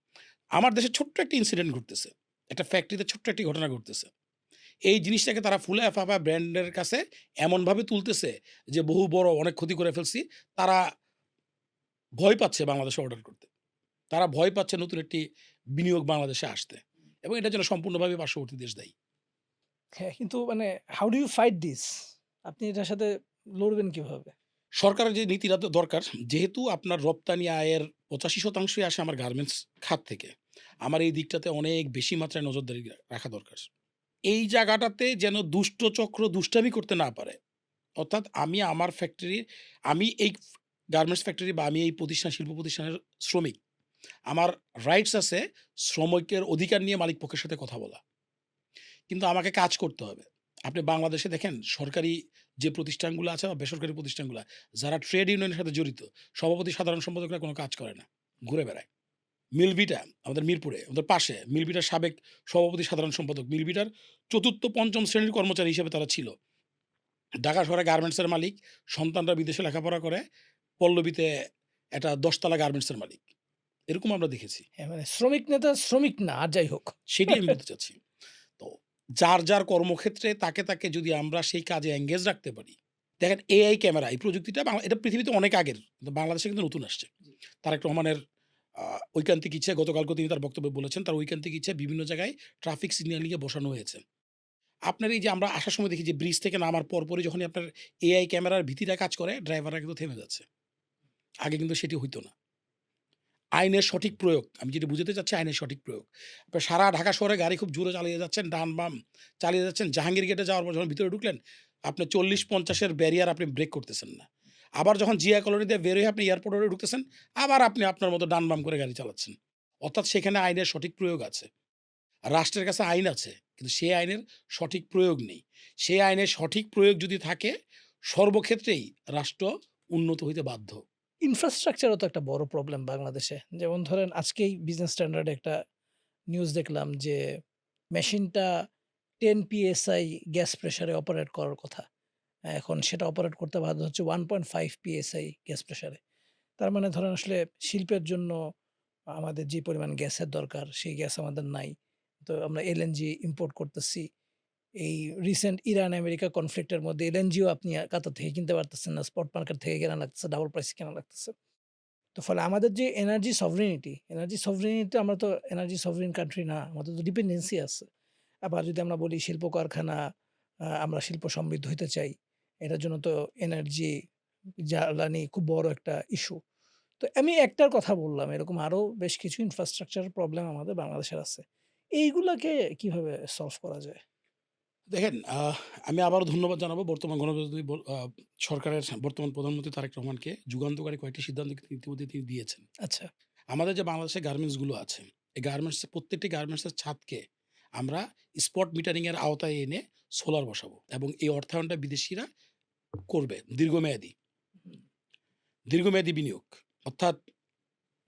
A: আমার দেশে ছোট্ট একটা ইনসিডেন্ট ঘটতেছে। একটা ফ্যাক্টরিতে ছোট্ট একটি ঘটনা ঘটতেছে। এই জিনিসটাকে তারা ফুলায়া ফাঁপা ব্র্যান্ডের কাছে এমনভাবে তুলতেছে যে বহু বড় অনেক ক্ষতি করে ফেলছি। তারা ভয় পাচ্ছে বাংলাদেশে অর্ডার করতে। তারা ভয় পাচ্ছে নতুন একটি বিনিয়োগ বাংলাদেশে আসতে। এবং এটার জন্য সম্পূর্ণভাবে পার্শ্ববর্তী দেশ দায়ী।
B: হ্যাঁ, কিন্তু মানে how do you fight this? আপনি এটার সাথে লড়বেন কিভাবে?
A: সরকারের যে নীতিটা তো দরকার, যেহেতু আপনার রপ্তানি আয়ের ৮৫% আসে আমার গার্মেন্টস খাত থেকে। আমার এই দিকটাতে অনেক বেশি মাত্রায় নজরদারি রাখা দরকার। এই জায়গাটাতে যেন দুষ্ট চক্র দুষ্টামি করতে না পারে। অর্থাৎ আমি আমার ফ্যাক্টরির আমি এই গার্মেন্টস ফ্যাক্টরি বা আমি এই প্রতিষ্ঠান শিল্প প্রতিষ্ঠানের শ্রমিক। আমার রাইটস আছে শ্রমিকের অধিকার নিয়ে মালিকপক্ষের সাথে কথা বলা। কিন্তু আমাকে কাজ করতে হবে। আপনি বাংলাদেশে দেখেন সরকারি যে প্রতিষ্ঠানগুলো আছে বা বেসরকারি প্রতিষ্ঠানগুলা, যারা ট্রেড ইউনিয়নের সাথে জড়িত, সভাপতি, সাধারণ সম্পাদকরা কোনো কাজ করে না। ঘুরে বেড়ায়। মিলভিটা আমাদের মিরপুরে, আমাদের পাশে মিলভিটার সাবেক সভাপতি, সাধারণ সম্পাদক, মিলভিটার ৪র্থ, ৫ম শ্রেণীর কর্মচারী হিসেবে তারা ছিল। ঢাকা শহরে গার্মেন্টসের মালিক, সন্তানরা বিদেশে লেখাপড়া করে, পল্লবীতে একটা ১০ তলা গার্মেন্টসের মালিক। এরকম আমরা দেখেছি।
B: হ্যাঁ, মানে শ্রমিক নেতা শ্রমিক না, আর যাই হোক।
A: সেটাই আমি বলতে চাচ্ছি। তো যার কর্মক্ষেত্রে তাকে যদি আমরা সেই কাজে এনগেজ রাখতে পারি, দেখেন এআই ক্যামেরা এই প্রযুক্তিটা এটা পৃথিবীতে অনেক আগের। কিন্তু বাংলাদেশে কিন্তু নতুন আসছে।
B: জি।
A: তারেক রহমানের ঐকান্তিক ইচ্ছা গতকালকেও তিনি তার বক্তব্যে বলেছেন, তার ঐকান্তিক ইচ্ছায় বিভিন্ন জায়গায় ট্রাফিক সিগন্যালিং এ বসানো হয়েছে। আপনার এই যে আমরা আসার সময় দেখি যে ব্রিজ থেকে নামার পরপরই যখনই আপনার এআই ক্যামেরার ভিত্তিটা কাজ করে, ড্রাইভাররা কিন্তু থেমে যাচ্ছে। আগে কিন্তু সেটি হইতো না। আইনের সঠিক প্রয়োগ। আমি যেটি বুঝাতে চাচ্ছি আইনের সঠিক প্রয়োগ। আপনার সারা ঢাকা শহরে গাড়ি খুব জোরে চালিয়ে যাচ্ছেন, ডান-বাম চালিয়ে যাচ্ছেন। জাহাঙ্গীর গেটে যাওয়ার পর যখন ভিতরে ঢুকলেন, আপনার ৪০-৫০ এর ব্যারিয়ার আপনি ব্রেক করতেছেন না। আবার যখন জিয়া কলোনি দিয়ে বের হয়ে আপনি এয়ারপোর্ট রোডে ঢুকতেছেন, আবার আপনি আপনার মতো ডান-বাম করে গাড়ি চালাচ্ছেন। অর্থাৎ সেখানে আইনের সঠিক প্রয়োগ আছে। রাষ্ট্রের কাছে আইন আছে, কিন্তু সেই আইনের সঠিক প্রয়োগ নেই। সেই আইনের সঠিক প্রয়োগ যদি থাকে, সর্বক্ষেত্রেই রাষ্ট্র উন্নত হইতে বাধ্য।
B: ইনফ্রাস্ট্রাকচারও তো একটা বড় প্রবলেম বাংলাদেশে। যেমন ধরেন আজকেই বিজনেস স্ট্যান্ডার্ড একটা নিউজ দেখলাম যে মেশিনটা 10 পিএসআই গ্যাস প্রেশারে অপারেট করার কথা। এখন সেটা অপারেট করতে বাধ্য হচ্ছে 1.5 পিএসআই গ্যাস প্রেশারে। তার মানে ধরেন আসলে শিল্পের জন্য আমাদের যে পরিমাণ গ্যাসের দরকার সেই গ্যাস আমাদের নাই। তো আমরা এলএনজি ইম্পোর্ট করতেছি। এই রিসেন্ট ইরান আমেরিকা কনফ্লিক্ট এর মধ্যে এলএনজিও আপনি কাতার থেকে কিনতে পারতেছেন না। স্পট মার্কেট থেকে কেনা লাগতেছে, ডাবল প্রাইসে কেনা লাগতেছে। তো ফলে আমাদের যে এনার্জি সভরেনিটি আমরা তো এনার্জি সভরেন কান্ট্রি না। আমাদের তো ডিপেন্ডেন্সি আছে। আবার যদি আমরা বলি শিল্প কারখানা, আমরা শিল্প সমৃদ্ধ হইতে চাই। এটার জন্য তো এনার্জি জ্বালানি খুব বড় একটা ইস্যু। তো আমি একটার কথা বললাম। এরকম আরো বেশ কিছু ইনফ্রাস্ট্রাকচার প্রবলেম আমাদের বাংলাদেশের আছে। এইগুলাকে কিভাবে সলভ করা যায়?
A: দেখেন, আমি আবারও ধন্যবাদ জানাবো বর্তমান গণপ্রজাতন্ত্রী সরকারের বর্তমান প্রধানমন্ত্রী তারেক রহমানকে। যুগান্তকারী কয়েকটি সিদ্ধান্ত কিন্তু ইতিমধ্যে তিনি দিয়েছেন।
B: আচ্ছা।
A: আমাদের যে বাংলাদেশে গার্মেন্টসগুলো আছে, এই প্রত্যেকটি গার্মেন্টসের ছাদকে আমরা স্পট মিটারিং এর আওতায় এনে সোলার বসাবো এবং এই অর্থায়নটা বিদেশীরা করবে দীর্ঘমেয়াদী।
B: হুম,
A: দীর্ঘমেয়াদী বিনিয়োগ। অর্থাৎ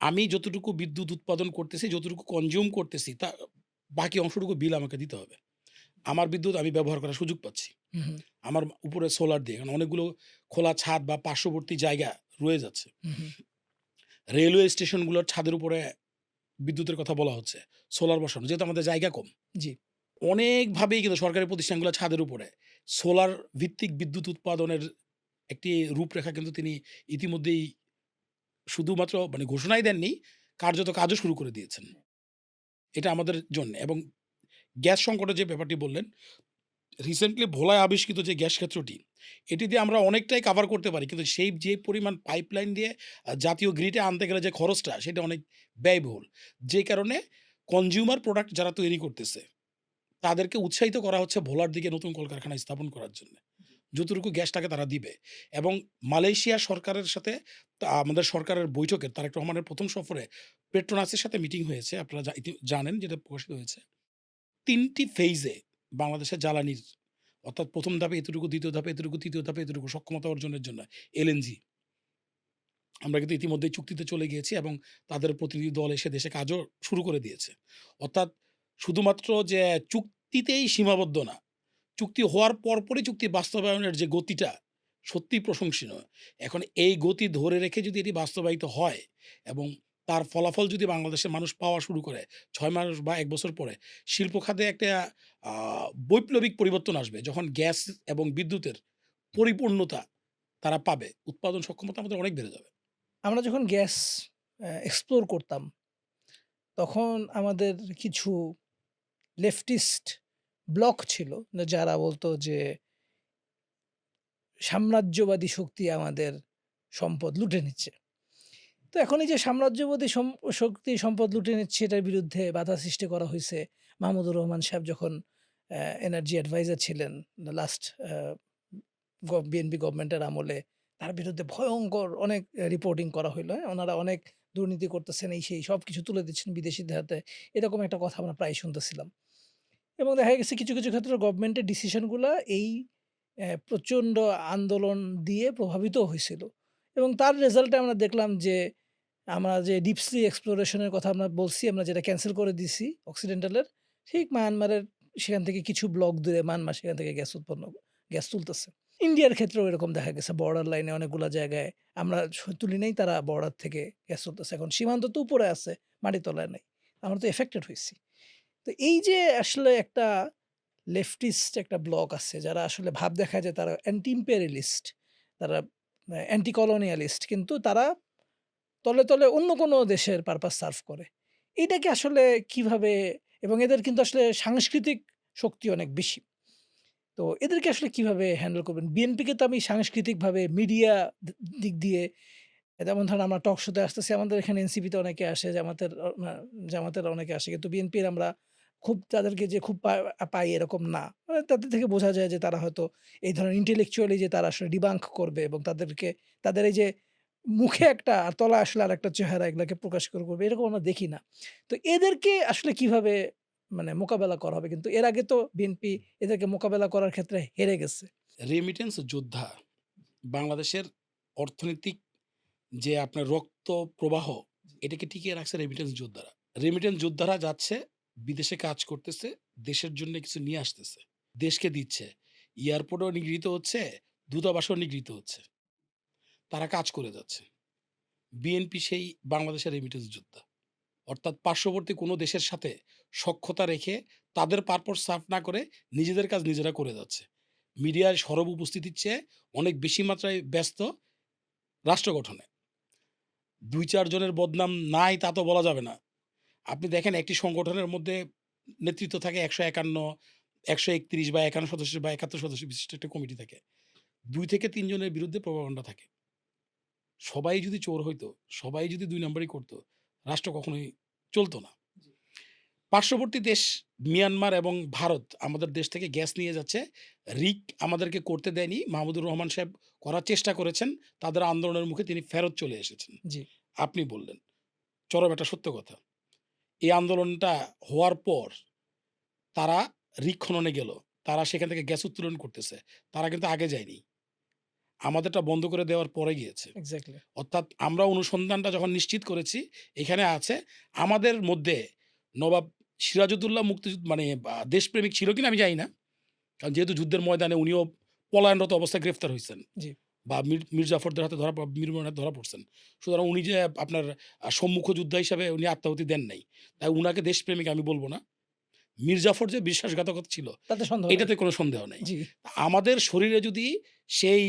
A: আমি যতটুকু বিদ্যুৎ উৎপাদন করতেছি, যতটুকু কনজিউম করতেছি, বাকি অংশটুকু বিল আমাকে দিতে হবে। আমার বিদ্যুৎ আমি ব্যবহার করার সুযোগ পাচ্ছি।
B: হুম, হুম,
A: আমার উপরে সোলার দিয়ে। কারণ অনেকগুলো খোলা ছাদ বা পার্শ্ববর্তী জায়গা রয়ে যাচ্ছে।
B: হুম, হুম।
A: রেলওয়ে স্টেশনগুলোর ছাদের উপরে বিদ্যুতের কথা বলা হচ্ছে। সোলার বসানো। যেহেতু আমাদের জায়গা কম।
B: জি।
A: অনেকভাবেই কিন্তু সরকারি প্রতিষ্ঠানগুলো ছাদের উপরে সোলার ভিত্তিক বিদ্যুৎ উৎপাদনের একটি রূপরেখা কিন্তু তিনি ইতিমধ্যেই শুধুমাত্র মানে ঘোষণাই দেননি, কার্যত কাজও শুরু করে দিয়েছেন। এটা আমাদের জন্যে এবং গ্যাস সংকটের যে ব্যাপারটি বললেন, রিসেন্টলি ভোলায় আবিষ্কৃত যে গ্যাস ক্ষেত্রটি, এটি দিয়ে আমরা অনেকটাই কাভার করতে পারি। কিন্তু সেই যে পরিমাণ পাইপলাইন দিয়ে জাতীয় গ্রিডে আনতে গেলে যে খরচটা, সেটা অনেক ব্যয়বহুল। যে কারণে কনজিউমার প্রোডাক্ট যারা তৈরি করতেছে, তাদেরকে উৎসাহিত করা হচ্ছে ভোলার দিকে নতুন কলকারখানা স্থাপন করার জন্যে। যতটুকু গ্যাস তাকে তারা দিবে এবং মালয়েশিয়া সরকারের সাথে আমাদের সরকারের বৈঠকে তারেক রহমানের ১ম সফরে পেট্রোনাসের সাথে মিটিং হয়েছে। আপনারা জানেন যেটা প্রকাশিত হয়েছে। ৩ টি ফেইজে বাংলাদেশের জ্বালানির অর্থাৎ ১ম ধাপে এতটুকু, ২য় ধাপে এতটুকু, ৩য় ধাপে এতটুকু সক্ষমতা অর্জনের জন্য এলএনজি। আমরা কিন্তু ইতিমধ্যেই চুক্তিতে চলে গিয়েছি এবং তাদের প্রতিনিধি দল এসে দেশে কাজও শুরু করে দিয়েছে। অর্থাৎ শুধুমাত্র যে চুক্তিতেই সীমাবদ্ধ না। চুক্তি হওয়ার পরপরই চুক্তি বাস্তবায়নের যে গতিটা সত্যিই প্রশংসনীয়। এখন এই গতি ধরে রেখে যদি এটি বাস্তবায়িত হয় এবং তার ফলাফল যদি বাংলাদেশের মানুষ পাওয়া শুরু করে ৬ মাস বা ১ বছর পরে, শিল্প খাতে একটা আ বৈপ্লবিক পরিবর্তন আসবে। যখন গ্যাস এবং বিদ্যুতের পরিপূর্ণতা তারা পাবে, উৎপাদন সক্ষমতা আমাদের অনেক বেড়ে যাবে।
B: আমরা যখন গ্যাস এক্সপ্লোর করতাম, তখন আমাদের কিছু লেফটিস্ট ব্লক ছিল যারা বলতো যে সাম্রাজ্যবাদী শক্তি আমাদের সম্পদ লুটে নিচ্ছে। তো এখন এই যে সাম্রাজ্যবাদী শক্তি সম্পদ লুটে নিচ্ছে এটার বিরুদ্ধে বাধা সৃষ্টি করা হইছে। মাহমুদুর রহমান সাহেব যখন এনার্জি অ্যাডভাইজার ছিলেন লাস্ট বিএনপি গভর্নমেন্টের আমলে তার বিরুদ্ধে ভয়ংকর অনেক রিপোর্টিং করা হইলো, হ্যাঁ? উনারা অনেক দুর্নীতি করতেছেন এই সেই সবকিছু তুলে দিচ্ছেন বিদেশিদের হাতে। এরকম একটা কথা আমরা প্রায়ই শুনতেছিলাম। এবং দেখা গেছে কিছু, কিছু ক্ষেত্রে গভর্নমেন্টের ডিসিশন গুলা এই প্রচণ্ড আন্দোলন দিয়ে প্রভাবিতও হইছিল। এবং তার রেজাল্টে আমরা দেখলাম যে আমরা যে ডিপ সি এক্সপ্লোরেশন এর কথা আমরা বলছি, আমরা যেটা ক্যানসেল করে দিছি অক্সিডেন্টালের, ঠিক মায়ানমারের সেখান থেকে কিছু ব্লক দূরে মায়ানমার সেখান থেকে গ্যাস তুলতেছে। ইন্ডিয়ার ক্ষেত্রেও এরকম দেখা গেছে বর্ডার লাইনে অনেকগুলা জায়গায় আমরা তুলি নাই, তারা বর্ডার থেকে গ্যাস তুলতেছে। এখন সীমান্ত তো উপরে আছে, মাটির তলায় নাই। আমরা তো এফেক্টেড হইছি। তো এই যে আসলে একটা লেফটিস্ট একটা ব্লক আছে যারা আসলে ভাব দেখায় যে তারা অ্যান্টি ইম্পেরিয়ালিস্ট, তারা অ্যান্টি কলোনিয়ালিস্ট, কিন্তু তারা তলে, তলে অন্য কোনো দেশের পারপাস সার্ভ করে। এইটাকে আসলে কিভাবে, এবং এদের কিন্তু আসলে সাংস্কৃতিক শক্তি অনেক বেশি। তো এদেরকে আসলে কিভাবে হ্যান্ডেল করবেন? বিএনপিকে তো আমি সাংস্কৃতিকভাবে মিডিয়া দিক দিয়ে, যেমন ধরেন আমরা টক শোতে আসতেছি, আমাদের এখানে এনসিপিতে অনেকে আসে, জামাতের অনেকে আসে। কিন্তু বিএনপির আমরা খুব তাদেরকে যে খুব পাই এরকম না। মানে তাদের থেকে বোঝা যায় যে তারা হয়তো এই ধরনের intellectually যে তারা আসলে ডিবাঙ্ক করবে এবং তাদেরকে তাদের এই যে মুখে একটা আর তলায় আসলে আরেকটা চেহারা এগুলাকে প্রকাশ করবে এরকম আমরা দেখি না। তো এদেরকে আসলে কিভাবে মানে মোকাবেলা করা হবে? কিন্তু এর আগে তো বিএনপি এদেরকে মোকাবেলা করার ক্ষেত্রে হেরে গেছে।
A: রেমিটেন্স যোদ্ধা বাংলাদেশের অর্থনৈতিক যে আপনার রক্ত প্রবাহ এটাকে টিকিয়ে রাখছে রেমিটেন্স যোদ্ধারা। রেমিটেন্স যোদ্ধারা যাচ্ছে, বিদেশে কাজ করতেছে, দেশের জন্য কিছু নিয়ে আসতেছে। দেশকে দিচ্ছে। এয়ারপোর্টেও নিগৃহীত হচ্ছে, দূতাবাসেও নিগৃহীত হচ্ছে। তারা কাজ করে যাচ্ছে। বিএনপি সেই বাংলাদেশের রেমিটেন্স যোদ্ধা। অর্থাৎ পার্শ্ববর্তী কোনো দেশের সাথে সখ্যতা রেখে তাদের পারপস সার্ভ না করে নিজেদের কাজ নিজেরা করে যাচ্ছে। মিডিয়ার সরব উপস্থিতির চেয়ে অনেক বেশি মাত্রায় ব্যস্ত রাষ্ট্র গঠনে। ২-৪ জনের বদনাম নাই তা তো বলা যাবে না। আপনি দেখেন একটি সংগঠনের মধ্যে নেতৃত্ব থাকে ১৫১, ১৩১ বা ৫১ সদস্য বা ৭১ সদস্য বিশিষ্ট একটা কমিটি থাকে। ২ থেকে ৩ জনের বিরুদ্ধে প্রপাগান্ডা থাকে। সবাই যদি চোর হইতো, সবাই যদি ২ নাম্বারই করত, রাষ্ট্র কখনোই চলত না। পার্শ্ববর্তী দেশ মিয়ানমার এবং ভারত আমাদের দেশ থেকে গ্যাস নিয়ে যাচ্ছে। রিক আমাদেরকে করতে দেয়নি। মাহমুদুর রহমান সাহেব করার চেষ্টা করেছেন। তাদের আন্দোলনের মুখে তিনি ফেরত চলে এসেছেন।
B: জি,
A: আপনি বললেন, চরম একটা সত্য কথা। এই আন্দোলনটা হওয়ার পর তারা রিক খননে গেল। তারা সেখান থেকে গ্যাস উত্তোলন করতেছে। তারা কিন্তু আগে যায়নি। আমাদেরটা বন্ধ করে দেওয়ার পরে গিয়েছে।
B: এক্সাক্টলি।
A: অর্থাৎ আমরা অনুসন্ধানটা যখন নিশ্চিত করেছি, এখানে আছে আমাদের মধ্যে নবাব সিরাজউদ্দৌলা মানে দেশপ্রেমিক ছিল কিনা আমি জানি না। কারণ যেহেতু যুদ্ধের ময়দানে উনিও পলায়নরত অবস্থায় গ্রেফতার হইছেন
B: জি,
A: বা মীর জাফরদের হাতে মীর মনির হাতে ধরা পড়ছেন। সুতরাং উনি যে আপনার সম্মুখ যোদ্ধা হিসাবে উনি আত্মাহুতি দেন নাই। তাই উনাকে দেশপ্রেমিক আমি বলব না। মীর জাফর যে বিশ্বাসঘাতকতা ছিল,
B: তাতে সন্দেহ নাই।
A: এটাতে কোনো সন্দেহ নাই।
B: জি,
A: আমাদের শরীরে যদি সেই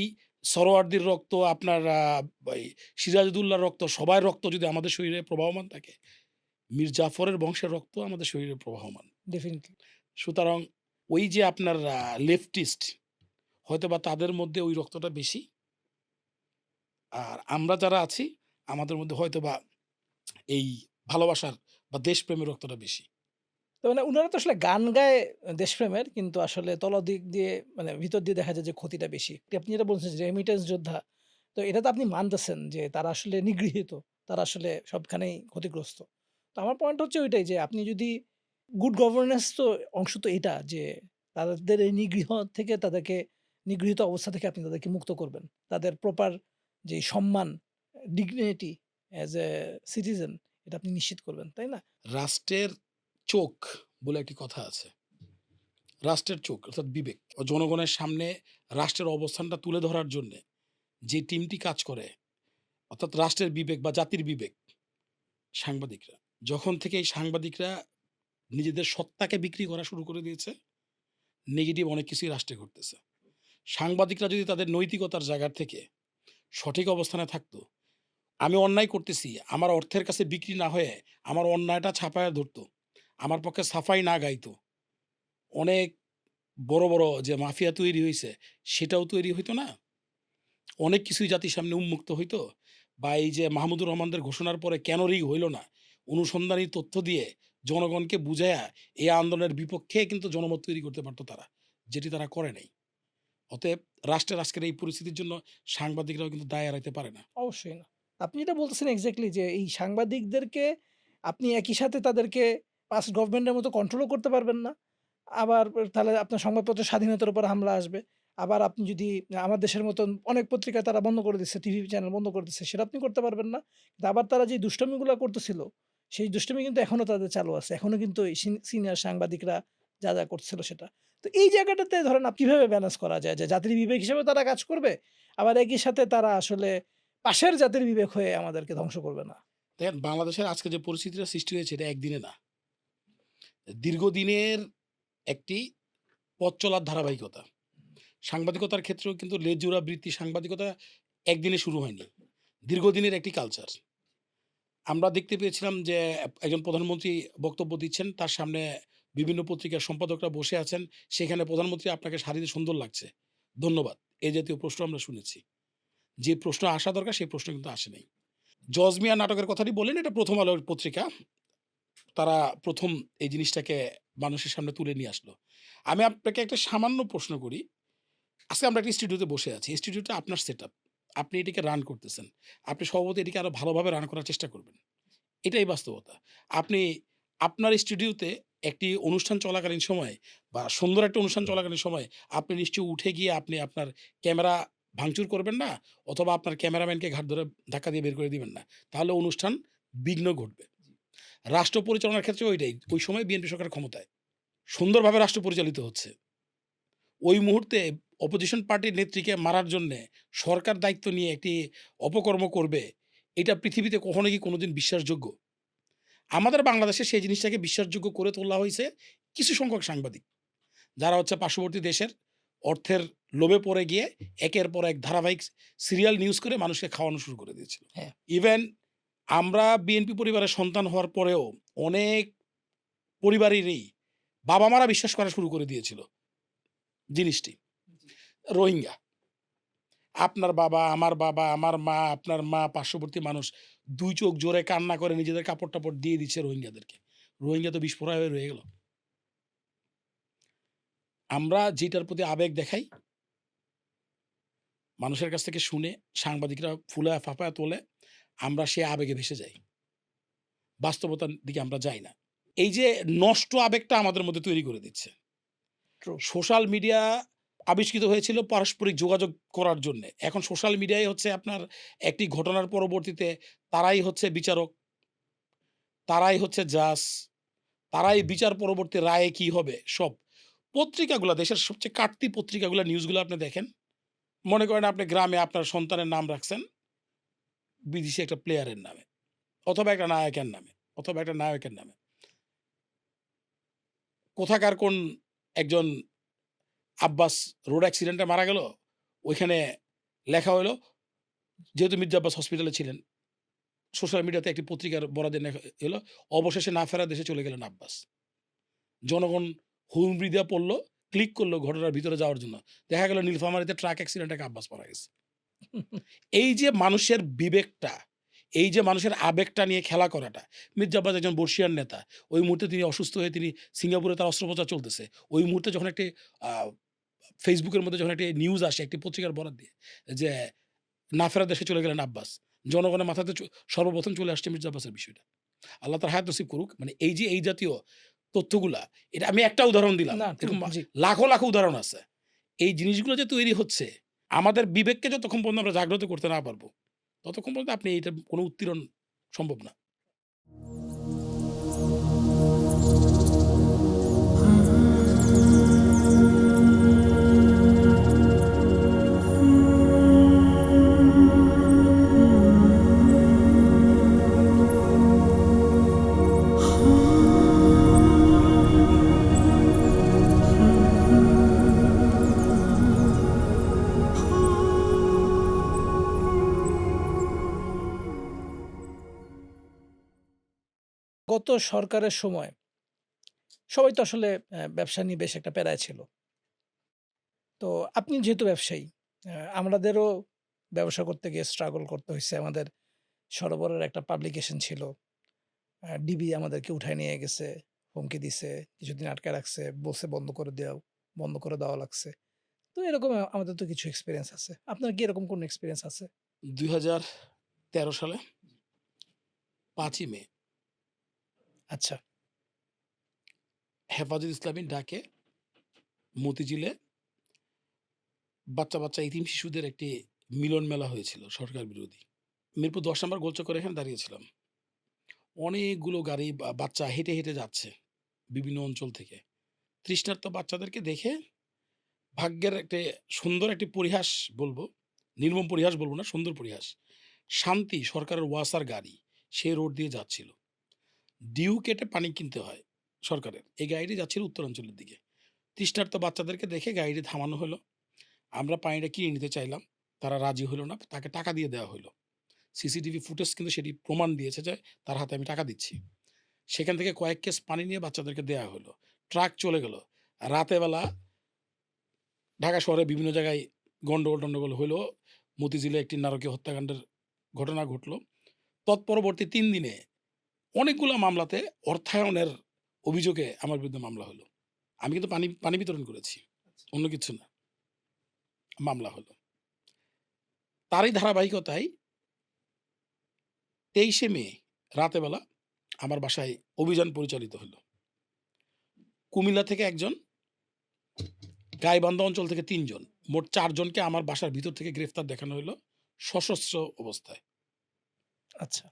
A: সরোয়ার্দির রক্ত, আপনার এই সিরাজউদ্দৌলার রক্ত, সবার রক্ত যদি আমাদের শরীরে প্রবাহমান থাকে, মীর জাফরের বংশের রক্ত আমাদের শরীরে প্রবাহমান।
B: ডেফিনিটলি।
A: সুতরাং ওই যে আপনার লেফটিস্ট হয়তোবা তাদের মধ্যে ওই রক্তটা বেশি। আর আমরা যারা আছি আমাদের মধ্যে হয়তোবা এই ভালোবাসার বা দেশপ্রেমের রক্তটা বেশি।
B: তো মানে উনারা তো আসলে গান গায় দেশপ্রেমের, কিন্তু আসলে তলদিক দিয়ে মানে ভিতর দিয়ে দেখা যায় যে ক্ষতিটা বেশি। আপনি যেটা বলছেন যে রেমিটেন্স যোদ্ধা, তো এটা তো আপনি মানতেছেন যে তারা আসলে নিগৃহীত। তারা আসলে সবখানেই ক্ষতিগ্রস্ত। তো আমার পয়েন্ট হচ্ছে ওইটাই যে আপনি যদি গুড গভর্নেন্স তো অংশ তো এটা যে তাদের এই নিগৃহ থেকে তাদেরকে নিগৃহীত অবস্থা থেকে আপনি তাদেরকে মুক্ত করবেন। তাদের প্রপার যে সম্মান, ডিগনিটি অ্যাজ এ সিটিজেন, এটা আপনি নিশ্চিত করবেন। তাই না?
A: রাষ্ট্রের চোখ বলে একটি কথা আছে। রাষ্ট্রের চোখ অর্থাৎ বিবেক। জনগণের সামনে রাষ্ট্রের অবস্থানটা তুলে ধরার জন্যে যে টিমটি কাজ করে, অর্থাৎ রাষ্ট্রের বিবেক বা জাতির বিবেক, সাংবাদিকরা। যখন থেকে এই সাংবাদিকরা নিজেদের সত্তাকে বিক্রি করা শুরু করে দিয়েছে, নেগেটিভ অনেক কিছুই রাষ্ট্রে ঘটতেছে। সাংবাদিকরা যদি তাদের নৈতিকতার জায়গা থেকে সঠিক অবস্থানে থাকতো, আমি অন্যায় করতেছি, আমার অর্থের কাছে বিক্রি না হয়ে আমার অন্যায়টা ছাপায়া ধরতো, আমার পক্ষে সাফাই না গাইতো, অনেক বড়, বড় যে মাফিয়া তৈরি হইছে সেটাও তৈরি হইতো না। অনেক কিছুই জাতির সামনে উন্মুক্ত হইতো। বা এই যে মাহমুদুর রহমানদের ঘোষণার পরে কেন রিগ হইল না? অনুসন্ধানী তথ্য দিয়ে জনগণকে বুঝায়া এই আন্দোলনের বিপক্ষে কিন্তু জনমত তৈরি করতে পারত তারা। যেটি তারা করে নাই। অতএব রাষ্ট্রের আজকের এই পরিস্থিতির জন্য সাংবাদিকরাও কিন্তু দায় এড়াইতে পারে না।
B: অবশ্যই না। আপনি যেটা বলতেছেন এক্সাক্টলি যে এই সাংবাদিকদেরকে আপনি একই সাথে তাদেরকে পাস্ট গভর্নমেন্টের মতো কন্ট্রোলও করতে পারবেন না। আবার তাহলে আপনার সংবাদপত্রের স্বাধীনতার উপর হামলা আসবে। আবার আপনি যদি আমার দেশের মতন অনেক পত্রিকা তারা বন্ধ করে দিচ্ছে, টিভি চ্যানেল বন্ধ করে দিচ্ছে, সেটা আপনি করতে পারবেন না। কিন্তু আবার তারা যে দুষ্টামিগুলা করতেছিল, সেই দুষ্টামি কিন্তু এখনো তাদের চালু আছে। এখনো কিন্তু এই সিনিয়র সাংবাদিকরা যা করছিল সেটা। তো এই জায়গাটাতে ধরেন কিভাবে ব্যালেন্স করা যায় যে জাতির বিবেক হিসেবে তারা কাজ করবে, আবার একই সাথে তারা আসলে পাশের জাতির বিবেক হয়ে আমাদেরকে ধ্বংস করবে না।
A: দেখেন বাংলাদেশের আজকে যে পরিস্থিতিটা সৃষ্টি হয়েছে এটা একদিনে না। দীর্ঘদিনের একটি পথ চলার ধারাবাহিকতা। সাংবাদিকতার ক্ষেত্রেও কিন্তু লেজুড়া বৃত্তি সাংবাদিকতা একদিনে শুরু হয়নি। দীর্ঘদিনের একটি কালচার। আমরা দেখতে পেয়েছিলাম যে একজন প্রধানমন্ত্রী বক্তব্য দিচ্ছেন, তার সামনে বিভিন্ন পত্রিকার সম্পাদকরা বসে আছেন। সেখানে প্রধানমন্ত্রী আপনাকে শাড়িতে সুন্দর লাগছে। ধন্যবাদ। এ জাতীয় প্রশ্ন আমরা শুনেছি। যে প্রশ্ন আসা দরকার সেই প্রশ্ন কিন্তু আসে নাই। জজ মিয়া নাটকের কথাটি বললেন, এটা 'প্রথম আলোর' পত্রিকা। তারা ১ম এই জিনিসটাকে মানুষের সামনে তুলে নিয়ে আসলো। আমি আপনাকে একটা সামান্য প্রশ্ন করি। আজকে আমরা একটা স্টুডিওতে বসে আছি। স্টুডিওটা আপনার সেটআপ। আপনি এটিকে রান করতেছেন। আপনি স্বভাবতই এটিকে আরো ভালোভাবে রান করার চেষ্টা করবেন। এটাই বাস্তবতা। আপনি আপনার স্টুডিওতে একটি অনুষ্ঠান চলাকালীন সময়ে বা সুন্দর একটা অনুষ্ঠান চলাকালীন সময়ে আপনি নিশ্চয়ই উঠে গিয়ে আপনি আপনার ক্যামেরা ভাঙচুর করবেন না, অথবা আপনার ক্যামেরাম্যানকে ঘাড় ধরে ধাক্কা দিয়ে বের করে দিবেন না। তাহলে অনুষ্ঠান বিঘ্ন ঘটবে। রাষ্ট্র পরিচালনার ক্ষেত্রেও ওইটাই। ওই সময় বিএনপি সরকার ক্ষমতায়। সুন্দরভাবে রাষ্ট্র পরিচালিত হচ্ছে। ওই মুহূর্তে অপোজিশন পার্টির নেত্রীকে মারার জন্যে সরকার দায়িত্ব নিয়ে একটি অপকর্ম করবে, এটা পৃথিবীতে কখনো কি কোনোদিন বিশ্বাসযোগ্য? আমাদের বাংলাদেশে সেই জিনিসটাকে বিশ্বাসযোগ্য করে তোলা হইছে কিছু সংখ্যক সাংবাদিক। যারা হচ্ছে পার্শ্ববর্তী দেশের অর্থের লোভে পড়ে গিয়ে একের পর এক ধারাবাহিক সিরিয়াল নিউজ করে মানুষকে খাওয়ানো শুরু করে দিয়েছিল।
B: হ্যাঁ।
A: ইভেন আমরা বিএনপি পরিবারের সন্তান হওয়ার পরেও অনেক পরিবারেরই বাবা-মারা বিশ্বাস করা শুরু করে দিয়েছিল জিনিসটি। রোহিঙ্গা। আপনার বাবা, আমার মা, আপনার মা, পার্শ্ববর্তী মানুষ ২ চোখ জোরে কান্না করে নিজেদের কাপড়-টাপড় দিয়ে দিচ্ছে রোহিঙ্গাদেরকে। রোহিঙ্গা তো বিস্ফোরা হয়ে রয়ে গেল। আমরা যেটার প্রতি আবেগ দেখাই, মানুষের কাছ থেকে শুনে সাংবাদিকরা ফুলায়া ফাঁপায়া তোলে, আমরা সে আবেগে ভেসে যাই। বাস্তবতার দিকে আমরা যাই না। এই যে নষ্ট আবেগটা আমাদের মধ্যে তৈরি করে দিচ্ছে।
B: ট্রু।
A: সোশ্যাল মিডিয়া আবিষ্কৃত হয়েছিল পারস্পরিক যোগাযোগ করার জন্যে। এখন সোশ্যাল মিডিয়াই হচ্ছে আপনার একটি ঘটনার পরবর্তীতে তারাই হচ্ছে বিচারক, তারাই হচ্ছে জাজ, তারাই বিচার পরবর্তী রায়ে কি হবে সব। পত্রিকাগুলা, দেশের সবচেয়ে কাটতি পত্রিকাগুলা নিউজগুলো আপনি দেখেন। মনে করেন আপনি গ্রামে আপনার সন্তানের নাম রাখছেন বিদেশি একটা প্লেয়ারের নামে, অথবা একটা নায়কের নামে, অথবা একটা নায়কের নামে। কোথাকার কোন একজন আব্বাস রোড অ্যাক্সিডেন্টে মারা গেল। ওইখানে লেখা হইলো, যেহেতু মির্জা আব্বাস হসপিটালে ছিলেন, সোশ্যাল মিডিয়াতে একটি পত্রিকার বরাতে লেখা এলো, অবশেষে না ফেরা দেশে চলে গেলেন আব্বাস। জনগণ হুমড়ি দিয়া পড়ল, ক্লিক করল ঘটনার ভিতরে যাওয়ার জন্য। দেখা গেল নীলফামারীতে ট্রাক অ্যাক্সিডেন্টে এক আব্বাস মারা গেছে। এই যে মানুষের বিবেকটা, এই যে মানুষের আবেগটা নিয়ে খেলা করাটা। মির্জা আব্বাস একজন বর্ষীয়ান নেতা। ওই মুহূর্তে তিনি অসুস্থ হয়ে তিনি সিঙ্গাপুরে তার অস্ত্রোপচার চলতেছে। ওই মুহূর্তে যখন একটি আ ফেসবুকের মধ্যে যখন একটি নিউজ আসে একটি পত্রিকার বরাত দিয়ে যে, না ফেরা দেশে চলে গেলেন আব্বাস। জনগণের মাথাতে সর্বপ্রথম চলে আসছে মির্জা আব্বাসের বিষয়টা। আল্লাহ তার হায়াত নসিব করুক। মানে এই যে এই জাতীয় তথ্যগুলা, এটা আমি একটা উদাহরণ দিলাম।
B: না, ট্রু।
A: এরকম
B: জি।
A: লাখো, লাখো উদাহরণ আছে। এই জিনিসগুলো যে তৈরি হচ্ছে, আমাদের বিবেককে যতক্ষণ পর্যন্ত আমরা জাগ্রত করতে না পারবো, ততক্ষণ পর্যন্ত আপনি এইটার কোনো উত্তরণ সম্ভব না।
B: গত সরকারের সময় সবাই তো আসলে ব্যবসা নিয়ে বেশ একটা প্যারায় ছিল। তো আপনি যেহেতু ব্যবসায়ী, আমাদেরও ব্যবসা করতে গিয়ে স্ট্রাগল করতে হইছে। আমাদের সরবরাহের একটা পাবলিকেশন ছিল। ডিবি আমাদেরকে উঠায় নিয়ে গেছে, হুমকি দিছে, কিছুদিন আটকায় রাখছে, বলছে বন্ধ করে দেওয়া লাগছে। তো এরকম আমাদের তো কিছু এক্সপেরিয়েন্স আছে। আপনার কি এরকম কোনো এক্সপেরিয়েন্স আছে?
A: ২০১৩ সালে ৫ই মে
B: আচ্ছা।
A: হেফাজত ইসলামীর ডাকে মতিঝিলে বাচ্চা এতিম শিশুদের একটি মিলন মেলা হয়েছিল সরকার বিরোধী। মিরপুর ১০ নম্বর গোলচক্করে এখানে দাঁড়িয়েছিলাম। অনেকগুলো গাড়ি বাচ্চা হেঁটে যাচ্ছে বিভিন্ন অঞ্চল থেকে। তৃষ্ণার্ত বাচ্চাদেরকে দেখে ভাগ্যের সুন্দর একটি পরিহাস বলবো, নির্মম পরিহাস বলবো না, সুন্দর পরিহাস। শান্তি সরকারের ওয়াসার গাড়ি সেই রোড দিয়ে যাচ্ছিল। ডিউ কেটে পানি কিনতে হয় সরকারের। এই গাড়িটি যাচ্ছিল উত্তরাঞ্চলের দিকে। তৃষ্ণার্ত বাচ্চাদেরকে দেখে গাড়িটি থামানো হলো। আমরা পানিটা কিনে নিতে চাইলাম। তারা রাজি হলো না। তাকে টাকা দিয়ে দেওয়া হইলো। সিসিটিভি ফুটেজ কিন্তু সেটি প্রমাণ দিয়েছে যে তার হাতে আমি টাকা দিচ্ছি। সেখান থেকে কয়েক কেস পানি নিয়ে বাচ্চাদেরকে দেয়া হলো। ট্রাক চলে গেল। রাতের বেলা ঢাকা শহরে বিভিন্ন জায়গায় গন্ডগোল-টন্ডগোল হইলো। মতিঝিলে একটি নারকীয় হত্যাকাণ্ডের ঘটনা ঘটল। তৎপরবর্তী ৩ দিনে অনেকগুলা মামলাতে অর্থায়নের অভিযোগে আমার বিরুদ্ধে মামলা হলো। আমি কিন্তু পানি বিতরণ করেছি। অন্য কিছু না। মামলা হলো। তারই ধারাবাহিকতায় ২৩শে মে রাতের বেলা আমার বাসায় অভিযান পরিচালিত হলো। কুমিল্লা থেকে ১ জন, গাইবান্ধা অঞ্চল থেকে ৩ জন। মোট ৪ জনকে আমার বাসার ভিতর থেকে গ্রেফতার দেখানো হইলো সশস্ত্র অবস্থায়।
B: আচ্ছা।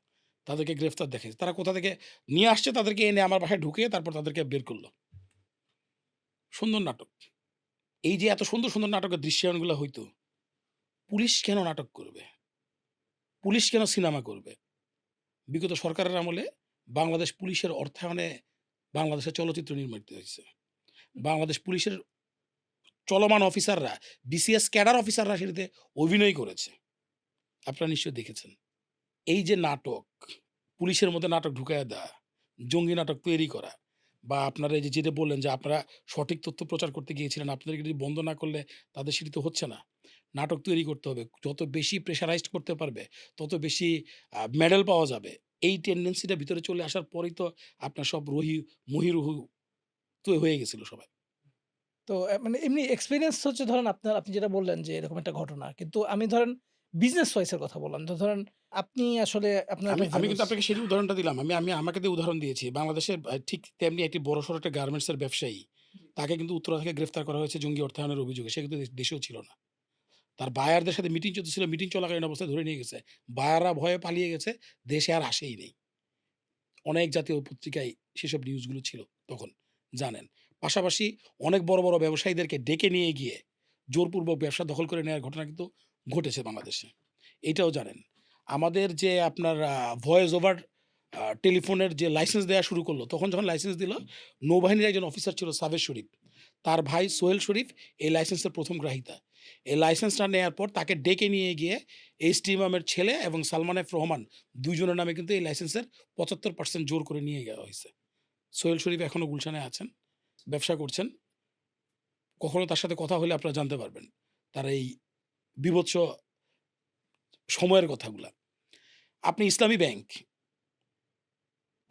A: তাদেরকে গ্রেফতার দেখাইছে। তারা কোথা থেকে নিয়ে আসছে তাদেরকে এনে আমার বাসায় ঢুকিয়ে তারপর তাদেরকে বের করল। সুন্দর নাটক। এই যে এত সুন্দর, সুন্দর নাটকের দৃশ্যায়নগুলা হইতো, পুলিশ কেন নাটক করবে? পুলিশ কেন সিনেমা করবে? বিগত সরকারের আমলে বাংলাদেশ পুলিশের অর্থায়নে বাংলাদেশে চলচ্চিত্র নির্মিত হইছে। বাংলাদেশ পুলিশের চলমান অফিসাররা, বিসিএস ক্যাডার অফিসাররা সেটিতে অভিনয় করেছে। আপনারা নিশ্চয়ই দেখেছেন। এই যে নাটক, পুলিশের মধ্যে নাটক ঢুকাইয়া দেওয়া, জঙ্গি নাটক তৈরি করা বা আপনারা এই যে যেটা বললেন যে আপনারা সঠিক তথ্য প্রচার করতে গিয়েছিলেন, আপনাদেরকে যদি বন্ধ না করলে তাদের সেটি তো হচ্ছে না। নাটক তৈরি করতে হবে। যত বেশি প্রেশারাইজড করতে পারবে, তত বেশি মেডেল পাওয়া যাবে। এই টেনডেন্সিটা ভিতরে চলে আসার পরেই তো আপনার সব মহিরুহ তো হয়ে গেছিল সবাই।
B: তো মানে এমনি এক্সপেরিয়েন্স হচ্ছে ধরেন আপনি যেটা বললেন যে এরকম একটা ঘটনা। কিন্তু আমি ধরেন বিজনেস ওয়াইজ এর কথা বললাম। তো ধরেন আপনি আসলে আপনার
A: আমি
B: একটা
A: আমি
B: ভ্যালুস
A: কিন্তু আপনাকে সেই উদাহরণটা দিলাম। আমি আমাকে দিয়ে উদাহরণ দিয়েছি। বাংলাদেশের ঠিক তেমনি একটি বড়সড় একটা গার্মেন্টসের ব্যবসায়ী। তাকে কিন্তু উত্তরা থেকে গ্রেফতার করা হয়েছে জঙ্গি অর্থায়নের অভিযোগে। সে কিন্তু দেশেও ছিল না। তার বায়ারদের সাথে মিটিং চলতেছিল। মিটিং চলাকালীন অবস্থায় ধরে নিয়ে গেছে। বায়াররা ভয়ে পালিয়ে গেছে। দেশে আর আসেই নেই। অনেক জাতীয় পত্রিকায় সেসব নিউজগুলো ছিল তখন, জানেন। পাশাপাশি অনেক বড়, বড় ব্যবসায়ীদেরকে ডেকে নিয়ে গিয়ে জোরপূর্বক ব্যবসা দখল করে নেওয়ার ঘটনা কিন্তু ঘটেছে বাংলাদেশে। এইটাও জানেন। আমাদের যে আপনার ভয়েস ওভার টেলিফোনের যে লাইসেন্স দেয়া শুরু করল, তখন যখন লাইসেন্স দিল, নৌবাহিনীর একজন অফিসার ছিল সাবের শরীফ। তার ভাই সোহেল শরীফ এই লাইসেন্সের ১ম গ্রাহিতা। এই লাইসেন্সটা নেয়ার পর তাকে ডেকে নিয়ে গিয়ে এইচ.টি. ইমামের ছেলে এবং সালমান এফ রহমান ২ জনের নামে কিন্তু এই লাইসেন্সের ৭৫% জোর করে নিয়ে যাওয়া হইছে। সোহেল শরীফ এখনো গুলশানে আছেন, ব্যবসা করছেন। কখনো তার সাথে কথা হলে আপনারা জানতে পারবেন। তার এই বীভৎস সময়ের কথাগুলা। আপনি ইসলামী ব্যাংক,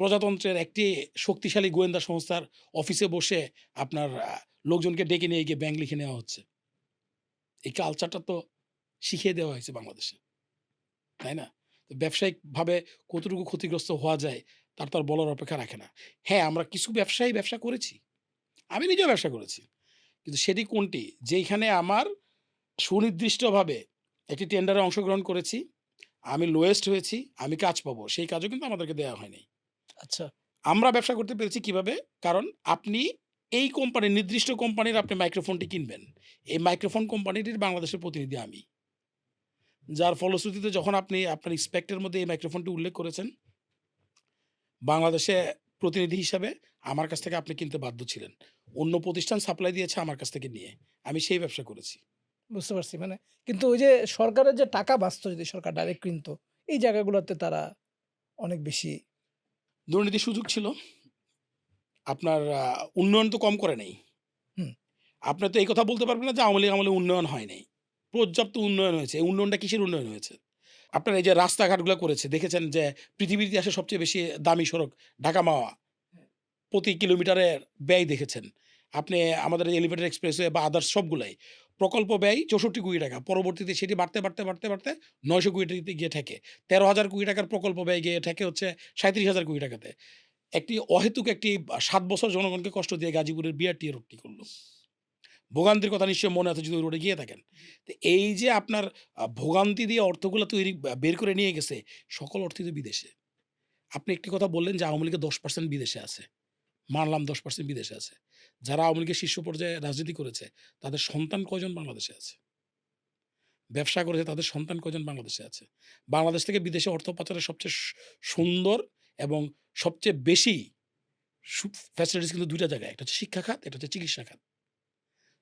A: প্রজাতন্ত্রের একটি শক্তিশালী গোয়েন্দা সংস্থার অফিসে বসে আপনার লোকজনকে ডেকে নিয়ে গিয়ে ব্যাংক লিখে নেওয়া হচ্ছে। এই কালচারটা তো শিখিয়ে দেওয়া হয়েছে বাংলাদেশে। তাই না? তো ব্যবসায়িকভাবে কতটুকু ক্ষতিগ্রস্ত হওয়া যায় তার তো আর বলার অপেক্ষা রাখে না। হ্যাঁ, আমরা কিছু ব্যবসায়ী ব্যবসা করেছি। আমি নিজেও ব্যবসা করেছি। কিন্তু সেটি কোনটি? যেইখানে আমার সুনির্দিষ্টভাবে একটি টেন্ডারে অংশগ্রহণ করেছি, আমি লোয়েস্ট হয়েছি, আমি কাজ পাবো। সেই কাজও কিন্তু আমাদেরকে দেয়া হয় নাই।
B: আচ্ছা।
A: আমরা ব্যবসা করতে পেরেছি কিভাবে? কারণ আপনি এই কোম্পানির নির্দিষ্ট কোম্পানির আপনি মাইক্রোফোনটি কিনবেন। এই মাইক্রোফোন কোম্পানিটির বাংলাদেশের প্রতিনিধি আমি। যার ফলশ্রুতিতে যখন আপনি আপনার স্পেক্টের মধ্যে এই মাইক্রোফোনটি উল্লেখ করেছেন, বাংলাদেশে প্রতিনিধি হিসাবে আমার কাছ থেকে আপনি কিনতে বাধ্য ছিলেন। অন্য প্রতিষ্ঠান সাপ্লাই দিয়েছে আমার কাছ থেকে নিয়ে। আমি সেই ব্যবসা করেছি।
B: বুঝতে পারছি। মানে কিন্তু ওই যে সরকারের যে টাকা বাঁচতো যদি সরকার ডাইরেক্ট কিনতো, এই জায়গাগুলোতে তারা অনেক বেশি
A: দুর্নীতির সুযোগ ছিল। আপনার উন্নয়ন তো কম করে নাই।
B: হুম,
A: আপনি তো এই কথা বলতে পারবেন না যে আওয়ামী লীগ আমলে উন্নয়ন হয় নাই। পর্যাপ্ত উন্নয়ন হয়েছে। এই উন্নয়নটা কিসের উন্নয়ন হয়েছে? আপনার এই যে রাস্তাঘাটগুলা করেছে দেখেছেন যে পৃথিবীর ইতিহাসে সবচেয়ে বেশি দামি সড়ক ঢাকা-মাওয়া। প্রতি কিলোমিটারের ব্যয় দেখেছেন। আপনি আমাদের এলিভেটেড এক্সপ্রেসওয়ে বা আদার্স সবগুলাই। প্রকল্প ব্যয় ৳৬৪ কোটি। পরবর্তীতে সেটি বাড়তে ৯০০ কোটিতে গিয়ে ঠেকে। ৳১৩,০০০ প্রকল্প ব্যয় গিয়ে ঠেকে হচ্ছে ৳৩৭,০০০ কোটি। একটি অহেতুক একটি ৭ বছর জনগণকে কষ্ট দিয়ে গাজীপুরের বিআরটি রোডটি করল। ভোগান্তির কথা নিশ্চয়ই মনে আছে যদি ওই রোডে গিয়ে থাকেন। তো এই যে আপনার ভোগান্তি দিয়ে অর্থগুলা তৈরি বের করে নিয়ে গেছে, সকল অর্থই তো বিদেশে। আপনি একটি কথা বললেন যে আওয়ামী লীগের ১০% বিদেশে আছে। মানলাম ১০% বিদেশে আছে। যারা আওয়ামী লীগের শীর্ষ পর্যায়ে রাজনীতি করেছে, তাদের সন্তান কয়জন বাংলাদেশে আছে? ব্যবসা করেছে তাদের সন্তান কয়জন বাংলাদেশে আছে? বাংলাদেশ থেকে বিদেশে অর্থ পাচারের সবচেয়ে সুন্দর এবং সবচেয়ে বেশি ফ্যাসিলিটিস কিন্তু ২ টা জায়গায়। একটা হচ্ছে শিক্ষা খাত, একটা হচ্ছে চিকিৎসা খাত।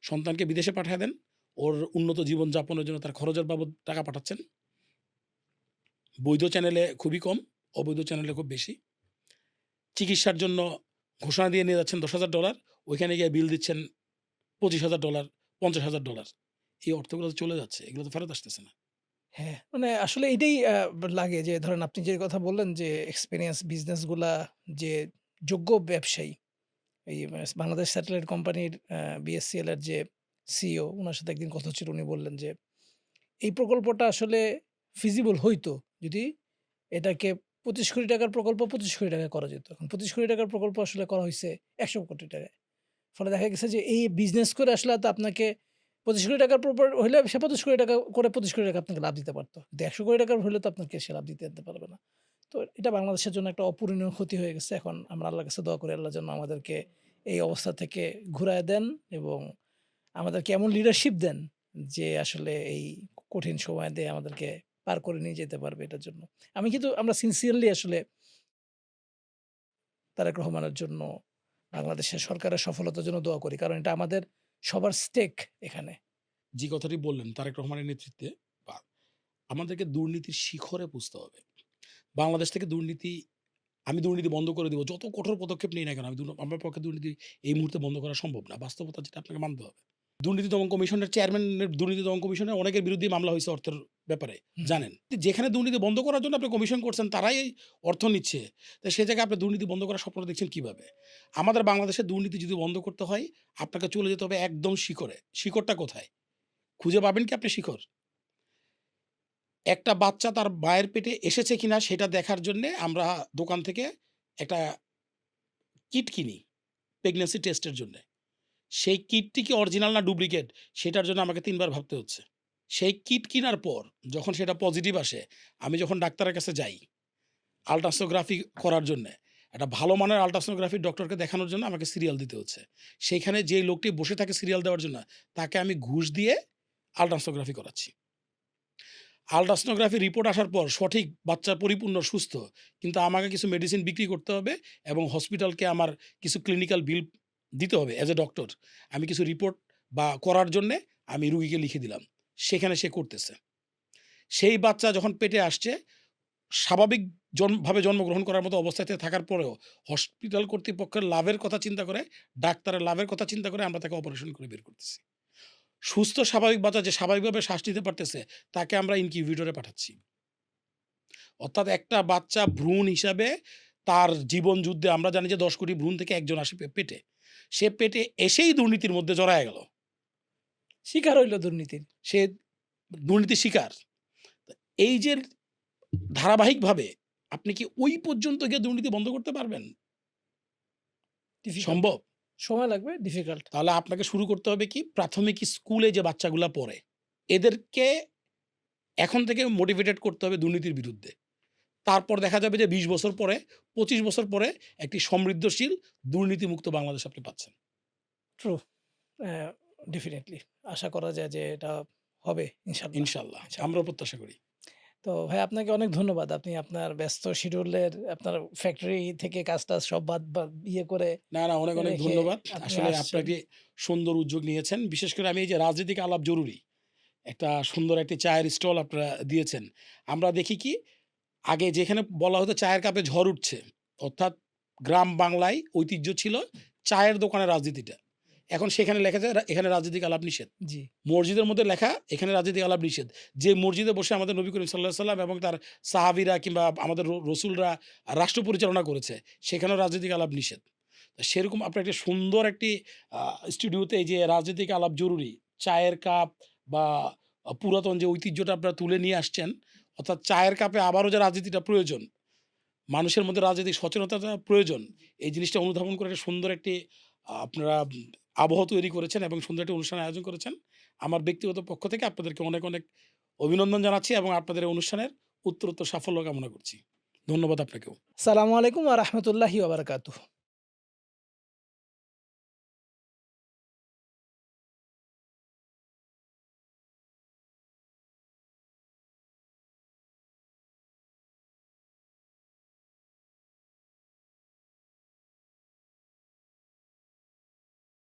A: সন্তানকে বিদেশে পাঠায় দেন। ওর উন্নত জীবনযাপনের জন্য তার খরচের বাবদ টাকা পাঠাচ্ছেন। বৈধ চ্যানেলে খুবই কম, অবৈধ চ্যানেলে খুব বেশি। চিকিৎসার জন্য ঘোষণা দিয়ে নিয়ে যাচ্ছেন $10,000, ওইখানে গিয়ে বিল দিচ্ছেন $25,000, $50,000। এই অর্থগুলো তো চলে যাচ্ছে। এগুলো তো ফেরত আসতেছে না।
B: হ্যাঁ, মানে আসলে এটাই লাগে যে ধরেন আপনি যে কথা বললেন যে এক্সপেরিয়েন্স বিজনেস গুলা যে যোগ্য ব্যবসায়ী এই বাংলাদেশ স্যাটেলাইট কোম্পানির বিএসসিএল এর যে সিইও উনার সাথে একদিন কথা হচ্ছিল। উনি বললেন যে এই প্রকল্পটা আসলে ফিজিবল হইতো যদি এটাকে ৳২৫,০০,০০,০০০ প্রকল্প ৳২৫,০০,০০,০০০ করা যেত। এখন ৳২৫,০০,০০,০০০ প্রকল্প আসলে করা হইছে ৳১০০,০০,০০,০০০। ফলে দেখা গেছে যে এই বিজনেস করে আসলে তো আপনাকে ৳২৫,০০,০০,০০০ প্রপার হইলে সে ৳২৫,০০,০০০ করে ৳২৫,০০,০০,০০০ আপনাকে লাভ দিতে পারত। কিন্তু ৳১০০,০০,০০,০০০ হইলে তো আপনাকে সে লাভ দিতে পারবে না। তো এটা বাংলাদেশের জন্য একটা অপূরণীয় ক্ষতি হয়ে গেছে। এখন আমরা আল্লাহর কাছে দোয়া করি আল্লাহ যেন আমাদেরকে এই অবস্থা থেকে ঘুরায় দেন এবং আমাদেরকে এমন লিডারশিপ দেন যে আসলে এই কঠিন সময় দিয়ে আমাদেরকে পার করে নিয়ে যেতে পারবে এটার জন্য। আমি কিন্তু আমরা সিনসিয়ারলি আসলে তারেক রহমানের জন্য, বাংলাদেশের সরকারের সফলতার জন্য দোয়া করি। কারণ এটা আমাদের সবার স্টেক এখানে।
A: যে কথাটি বললেন তারেক রহমানের নেতৃত্বে বা আমাদেরকে দুর্নীতির শিখরে পুষতে হবে। বাংলাদেশ থেকে আমি দুর্নীতি বন্ধ করে দিব। যত কঠোর পদক্ষেপ নেই না কেন আমার পক্ষে দুর্নীতি এই মুহূর্তে বন্ধ করা সম্ভব না। বাস্তবতা যেটা আপনাকে মানতে হবে। দুর্নীতি দমন কমিশনের চেয়ারম্যানের দুর্নীতি দমন কমিশনের অনেকের বিরুদ্ধেই মামলা হইছে অর্থের ব্যাপারে,
B: হুম,
A: জানেন। যেখানে দুর্নীতি বন্ধ করার জন্য আপনি কমিশন করছেন তারাই এই অর্থ নিচ্ছে। তো সে জায়গায় আপনি দুর্নীতি বন্ধ করার স্বপ্ন দেখছেন কিভাবে? আমাদের বাংলাদেশে দুর্নীতি যদি বন্ধ করতে হয়, আপনাকে চলে যেতে হবে একদম শিকড়ে। শিকড়টা কোথায়? খুঁজে পাবেন কি আপনি শিকড়? একটা বাচ্চা তার মায়ের পেটে এসেছে কিনা সেটা দেখার জন্যে আমরা দোকান থেকে একটা কিট কিনি প্রেগন্যান্সি টেস্টের জন্যে। সেই কিটটি কি অরিজিনাল না ডুপ্লিকেট সেটার জন্য আমাকে ৩ বার ভাবতে হচ্ছে। সেই কিট কিনার পর যখন সেটা পজিটিভ আসে, আমি যখন ডাক্তারের কাছে যাই আল্ট্রাসোনোগ্রাফি করার জন্যে, একটা ভালো মানের আল্ট্রাসোনোগ্রাফি ডক্টরকে দেখানোর জন্য আমাকে সিরিয়াল দিতে হচ্ছে। সেইখানে যেই লোকটি বসে থাকে সিরিয়াল দেওয়ার জন্য, তাকে আমি ঘুষ দিয়ে আল্ট্রাসোনোগ্রাফি করাচ্ছি। আল্ট্রাসোনোগ্রাফি রিপোর্ট আসার পর সঠিক বাচ্চা পরিপূর্ণ সুস্থ। কিন্তু আমাকে কিছু মেডিসিন বিক্রি করতে হবে এবং হসপিটালকে আমার কিছু ক্লিনিক্যাল বিল দিতে হবে অ্যাজ এ ডক্টর। আমি কিছু রিপোর্ট বা করার জন্যে আমি রুগীকে লিখে দিলাম। সেখানে সে করতেছে। সেই বাচ্চা যখন পেটে আসছে স্বাভাবিক ভাবে জন্মগ্রহণ করার মতো অবস্থাতে থাকার পরেও হসপিটাল কর্তৃপক্ষের লাভের কথা চিন্তা করে, ডাক্তারের লাভের কথা চিন্তা করে আমরা তাকে অপারেশন করে বের করতেছি। সুস্থ স্বাভাবিক বাচ্চা যে স্বাভাবিকভাবে শ্বাস নিতে পারতেছে, তাকে আমরা ইনকিউবেটরে পাঠাচ্ছি। অর্থাৎ একটা বাচ্চা ভ্রূণ হিসাবে তার জীবন যুদ্ধে আমরা জানি যে ১০ কোটি ভ্রূণ থেকে একজন আসে পেটে। সে পেটে এসেই দুর্নীতির মধ্যে জড়ায়া গেল।
B: শিকার হইল দুর্নীতির।
A: সে দুর্নীতির শিকার। এই যে ধারাবাহিকভাবে আপনি কি ওই পর্যন্ত গিয়ে দুর্নীতি বন্ধ করতে পারবেন?
B: ডিফিকাল্ট।
A: সম্ভব?
B: সময় লাগবে, ডিফিকাল্ট।
A: তাহলে আপনাকে শুরু করতে হবে কি প্রাথমিক স্কুলে যে বাচ্চাগুলা পড়ে, এদেরকে এখন থেকে মোটিভেটেড করতে হবে দুর্নীতির বিরুদ্ধে। তারপর দেখা যাবে যে ২০ বছর পরে, ২৫ বছর পরে একটি সমৃদ্ধশীল দুর্নীতিমুক্ত বাংলাদেশ আপনি পাচ্ছেন।
B: ট্রু। অ্যা ডেফিনিটলি আশা করা যায় যে এটা হবে ইনশাআল্লাহ।
A: ইনশাআল্লাহ।
B: ইনশাআল্লাহ।
A: আমরাও প্রত্যাশা করি।
B: তো ভাই আপনাকে অনেক ধন্যবাদ। আপনি আপনার ব্যস্ত শিডিউলের আপনার ফ্যাক্টরি থেকে কাজ-টাজ সব বাদ ইয়ে করে
A: না, অনেক, অনেক
B: রেখে
A: ধন্যবাদ।
B: আপনি
A: আসলে আপনারা
B: আসছেন।
A: একটি সুন্দর উদ্যোগ নিয়েছেন। বিশেষ করে আমি এই যে রাজনৈতিক আলাপ জরুরি। একটা সুন্দর একটি চায়ের স্টল আপনারা দিয়েছেন। আমরা দেখি কি আগে যেখানে বলা হতো চায়ের কাপে ঝড় উঠছে, অর্থাৎ গ্রাম বাংলায় ঐতিহ্য ছিল চায়ের দোকানের রাজনীতিটা। এখন সেখানে লেখা যায় এখানে রাজনৈতিক আলাপ নিষেধ।
B: জি,
A: মসজিদের মধ্যে লেখা এখানে রাজনৈতিক আলাপ নিষেধ। যে মসজিদে বসে আমাদের নবী করিম সাল্লাল্লাহু আলাইহি সাল্লাম এবং তার সাহাবীরা কিংবা আমাদের রসুলরা রাষ্ট্র পরিচালনা করেছে, সেখানেও রাজনৈতিক আলাপ নিষেধ। তো সেরকম আপনার একটা সুন্দর একটি স্টুডিওতে এই যে রাজনৈতিক আলাপ জরুরি, চায়ের কাপ বা পুরাতন যে ঐতিহ্যটা আপনারা তুলে নিয়ে আসছেন, অর্থাৎ চায়ের কাপে আবারও যে রাজনীতিটা প্রয়োজন, মানুষের মধ্যে রাজনৈতিক সচেতনতাটা প্রয়োজন, এই জিনিসটা অনুধাবন করে একটা সুন্দর একটি আপনারা আবহ তৈরি করেছেন এবং সুন্দর একটি অনুষ্ঠানের আয়োজন করেছেন। আমার ব্যক্তিগত পক্ষ থেকে আপনাদেরকে অনেক, অনেক অভিনন্দন জানাচ্ছি এবং আপনাদের এই অনুষ্ঠানের উত্তরোত্তর সাফল্য কামনা করছি। ধন্যবাদ আপনাকেও।
B: আসসালামু আলাইকুম ওয়া রাহমাতুল্লাহি ওয়া বারাকাতুহু।